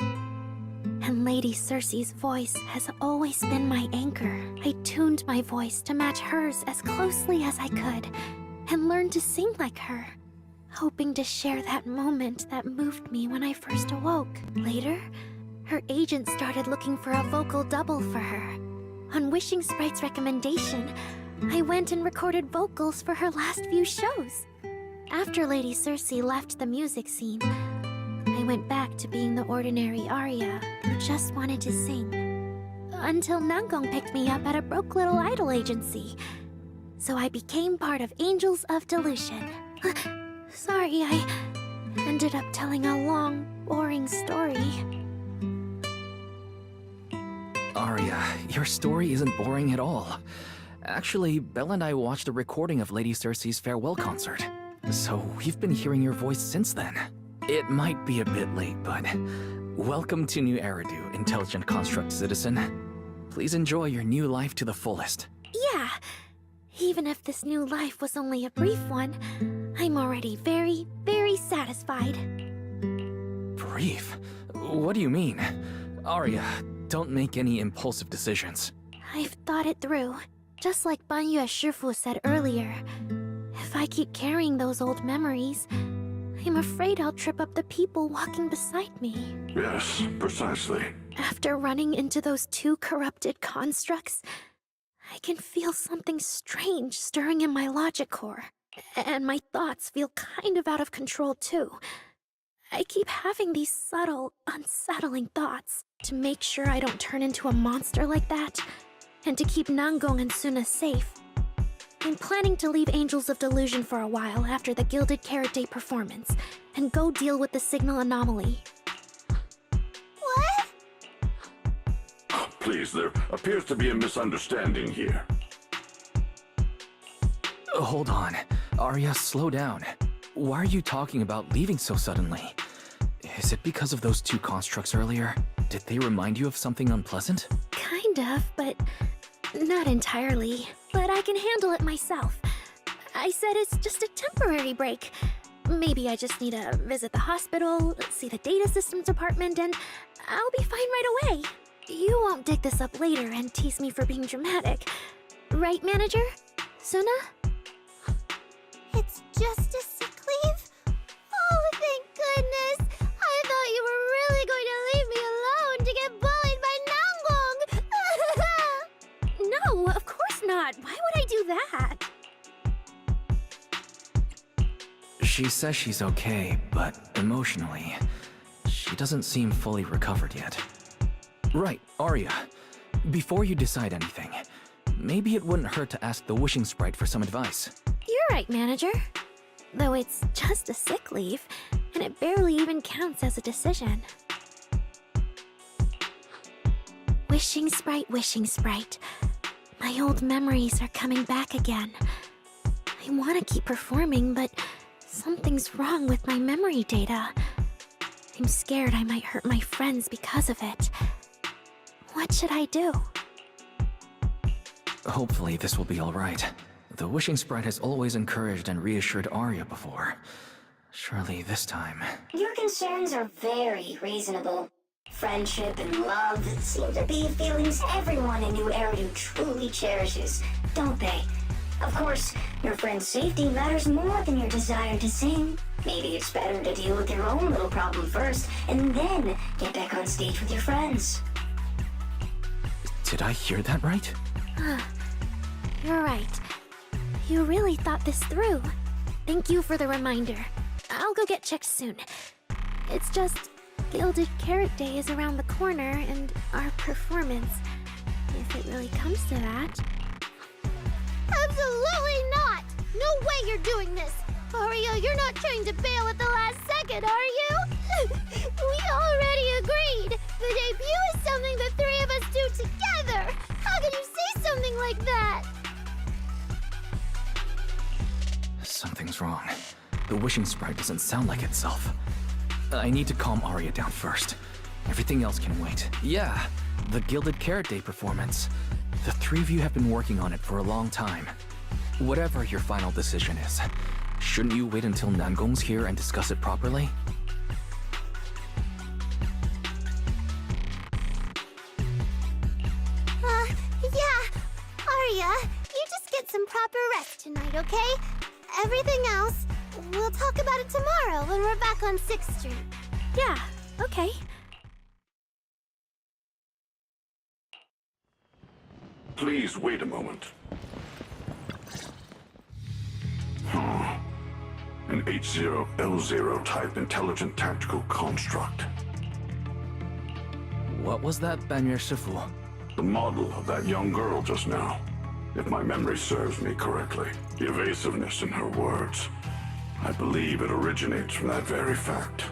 And Lady Circe's voice has always been my anchor. I tuned my voice to match hers as closely as I could and learned to sing like her, hoping to share that moment that moved me when I first awoke. Later, her agent started looking for a vocal double for her. On Wishing Sprite's recommendation, I went and recorded vocals for her last few shows. After Lady Circe left the music scene, I went back to being the ordinary Arya who just wanted to sing. Until Nangong picked me up at a broke little idol agency. So I became part of Angels of Delusion. Sorry, I ended up telling a long, boring story. Arya, your story isn't boring at all. Actually, Belle and I watched a recording of Lady Circe's farewell concert. So we've been hearing your voice since then. It might be a bit late, but welcome to New Eridu, Intelligent Construct Citizen. Please enjoy your new life to the fullest. Yeah, even if this new life was only a brief one, I'm already very, very satisfied. Brief? What do you mean? Arya, don't make any impulsive decisions. I've thought it through. Just like Banyue Shifu said earlier, if I keep carrying those old memories, I'm afraid I'll trip up the people walking beside me. Yes, precisely. After running into those two corrupted constructs, I can feel something strange stirring in my logic core. And my thoughts feel kind of out of control too. I keep having these subtle, unsettling thoughts. To make sure I don't turn into a monster like that, and to keep Nangong and Suna safe, I'm planning to leave Angels of Delusion for a while after the Gilded Carrot Day performance, and go deal with the signal anomaly. What? Please, there appears to be a misunderstanding here. Hold on. Arya, slow down. Why are you talking about leaving so suddenly? Is it because of those two constructs earlier? Did they remind you of something unpleasant? Kind of, but not entirely. But I can handle it myself. I said it's just a temporary break. Maybe I just need to visit the hospital, see the data systems department, and I'll be fine right away. you won't dig this up later and tease me for being dramatic. Right, Manager? Suna? It's just a sick leave? Oh, thank goodness! I thought you were really going to leave me alone to get bullied by Nanggong! No, of course not. Why would I do that? She says she's okay, but emotionally, she doesn't seem fully recovered yet. Right, Arya. Before you decide anything, maybe it wouldn't hurt to ask the Wishing Sprite for some advice. You're right, Manager. Though it's just a sick leave, and it barely even counts as a decision. Wishing Sprite, Wishing Sprite. My old memories are coming back again. I want to keep performing, but something's wrong with my memory data. I'm scared I might hurt my friends because of it. What should I do? Hopefully this will be alright. The Wishing Sprite has always encouraged and reassured Arya before. Surely this time... Your concerns are very reasonable. Friendship and love seem to be feelings everyone in New Eridu truly cherishes, don't they? Of course, your friend's safety matters more than your desire to sing. Maybe it's better to deal with your own little problem first, and then get back on stage with your friends. Did I hear that right? You're right. You really thought this through. Thank you for the reminder. I'll go get checked soon. It's just, Gilded Carrot Day is around the corner, and our performance, if it really comes to that... Absolutely not! No way you're doing this! Arya, you're not trying to bail at the last second, are you? We already agreed! The debut is something the three of us do together! How can you say something like that? Something's wrong. The Wishing Sprite doesn't sound like itself. I need to calm Arya down first. Everything else can wait. Yeah, the Gilded Carrot Day performance. The three of you have been working on it for a long time. Whatever your final decision is, shouldn't you wait until Nanggong's here and discuss it properly? Yeah. Arya, you just get some proper rest tonight, okay? Everything else, we'll talk about it tomorrow when we're back on 6th Street. Yeah, okay. Please wait a moment. An H0L0 type intelligent tactical construct. What was that, Banyer Shifu? The model of that young girl just now. If my memory serves me correctly, the evasiveness in her words, I believe it originates from that very fact.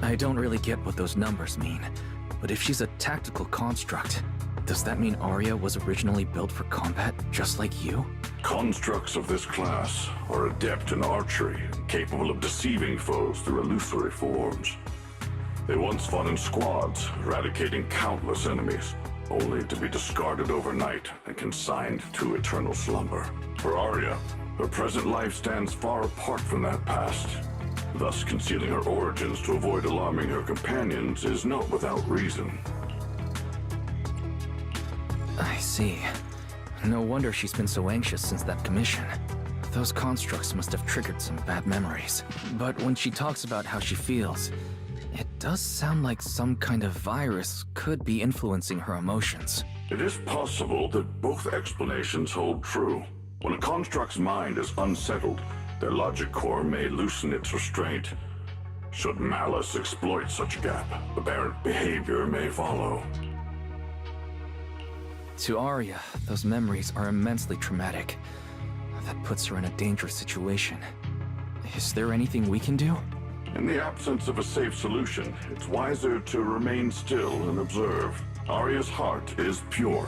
I don't really get what those numbers mean, but if she's a tactical construct, does that mean Arya was originally built for combat, just like you? Constructs of this class are adept in archery, capable of deceiving foes through illusory forms. They once fought in squads, eradicating countless enemies, only to be discarded overnight and consigned to eternal slumber. For Arya, her present life stands far apart from that past. Thus, concealing her origins to avoid alarming her companions is not without reason. I see. No wonder she's been so anxious since that commission. Those constructs must have triggered some bad memories. But when she talks about how she feels, it does sound like some kind of virus could be influencing her emotions. It is possible that both explanations hold true. When a construct's mind is unsettled, their logic core may loosen its restraint. Should malice exploit such a gap, aberrant behavior may follow. To Arya, those memories are immensely traumatic. That puts her in a dangerous situation. Is there anything we can do? In the absence of a safe solution, it's wiser to remain still and observe. Arya's heart is pure.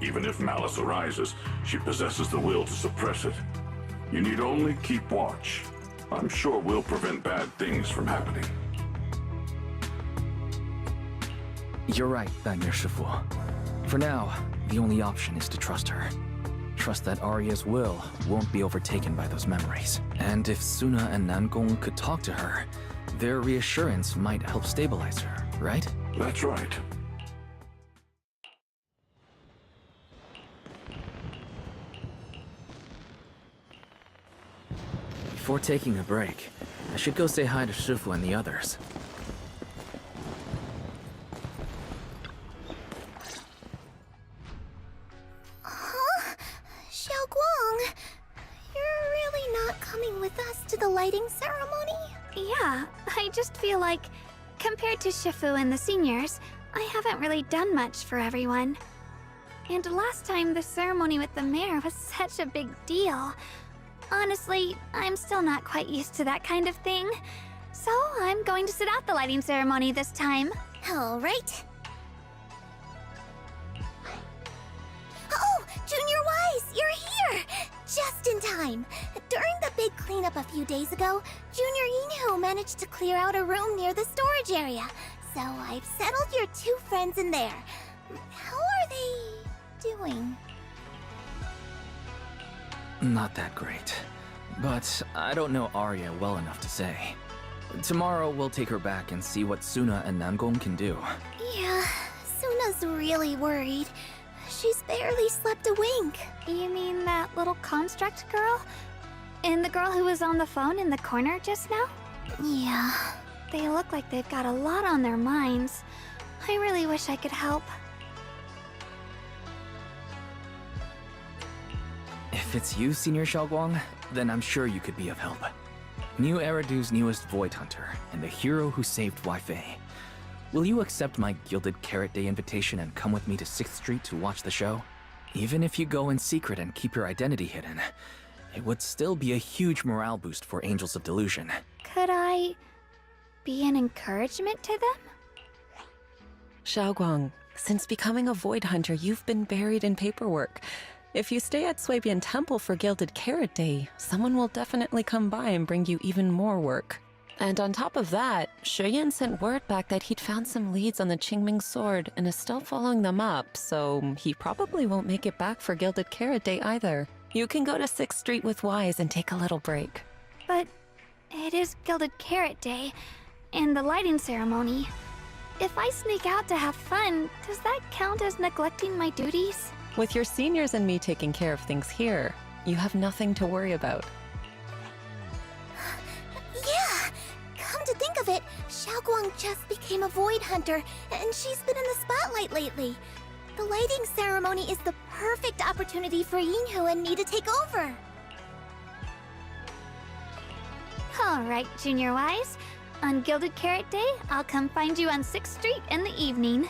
Even if malice arises, she possesses the will to suppress it. You need only keep watch. I'm sure we'll prevent bad things from happening. You're right, Banyer Shifu. For now, the only option is to trust her. Trust that Arya's will won't be overtaken by those memories. And if Suna and Nanggong could talk to her, Their reassurance might help stabilize her, right? That's right. Before taking a break, I should go say hi to Shifu and the others. Huh? Xiaoguang, you're really not coming with us to the lighting ceremony? Yeah, I just feel like, compared to Shifu and the seniors, I haven't really done much for everyone. And last time the ceremony with the mayor was such a big deal. Honestly, I'm still not quite used to that kind of thing. So I'm going to sit out the lighting ceremony this time. All right. Oh, Junior Wise, you're here! Just in time. During the big cleanup a few days ago, Junior Inho managed to clear out a room near the storage area. So I've settled your two friends in there. How are they doing? Not that great. But I don't know Arya well enough to say. Tomorrow we'll take her back and see what Suna and Namgong can do. Yeah, Suna's really worried. She's barely slept a wink. You mean that little construct girl? And the girl who was on the phone in the corner just now? Yeah. They look like they've got a lot on their minds. I really wish I could help. If it's you, Senior Xiaoguang, then I'm sure you could be of help. New Eridu's newest Void Hunter, and the hero who saved Wei-Fei. Will you accept my Gilded Carrot Day invitation and come with me to 6th Street to watch the show? Even if you go in secret and keep your identity hidden, it would still be a huge morale boost for Angels of Delusion. Could I be an encouragement to them? Xiaoguang, since becoming a Void Hunter, you've been buried in paperwork. If you stay at Swabian Temple for Gilded Carrot Day, someone will definitely come by and bring you even more work. And on top of that, Shuyan sent word back that he'd found some leads on the Qingming sword and is still following them up, so he probably won't make it back for Gilded Carrot Day either. You can go to 6th Street with Wise and take a little break. But it is Gilded Carrot Day, and the lighting ceremony. If I sneak out to have fun, does that count as neglecting my duties? With your seniors and me taking care of things here, you have nothing to worry about. Yeah! Come to think of it, Xiaoguang just became a Void Hunter, and she's been in the spotlight lately. The lighting ceremony is the perfect opportunity for Yinhu and me to take over. Alright, Junior Wise. On Gilded Carrot Day, I'll come find you on 6th Street in the evening.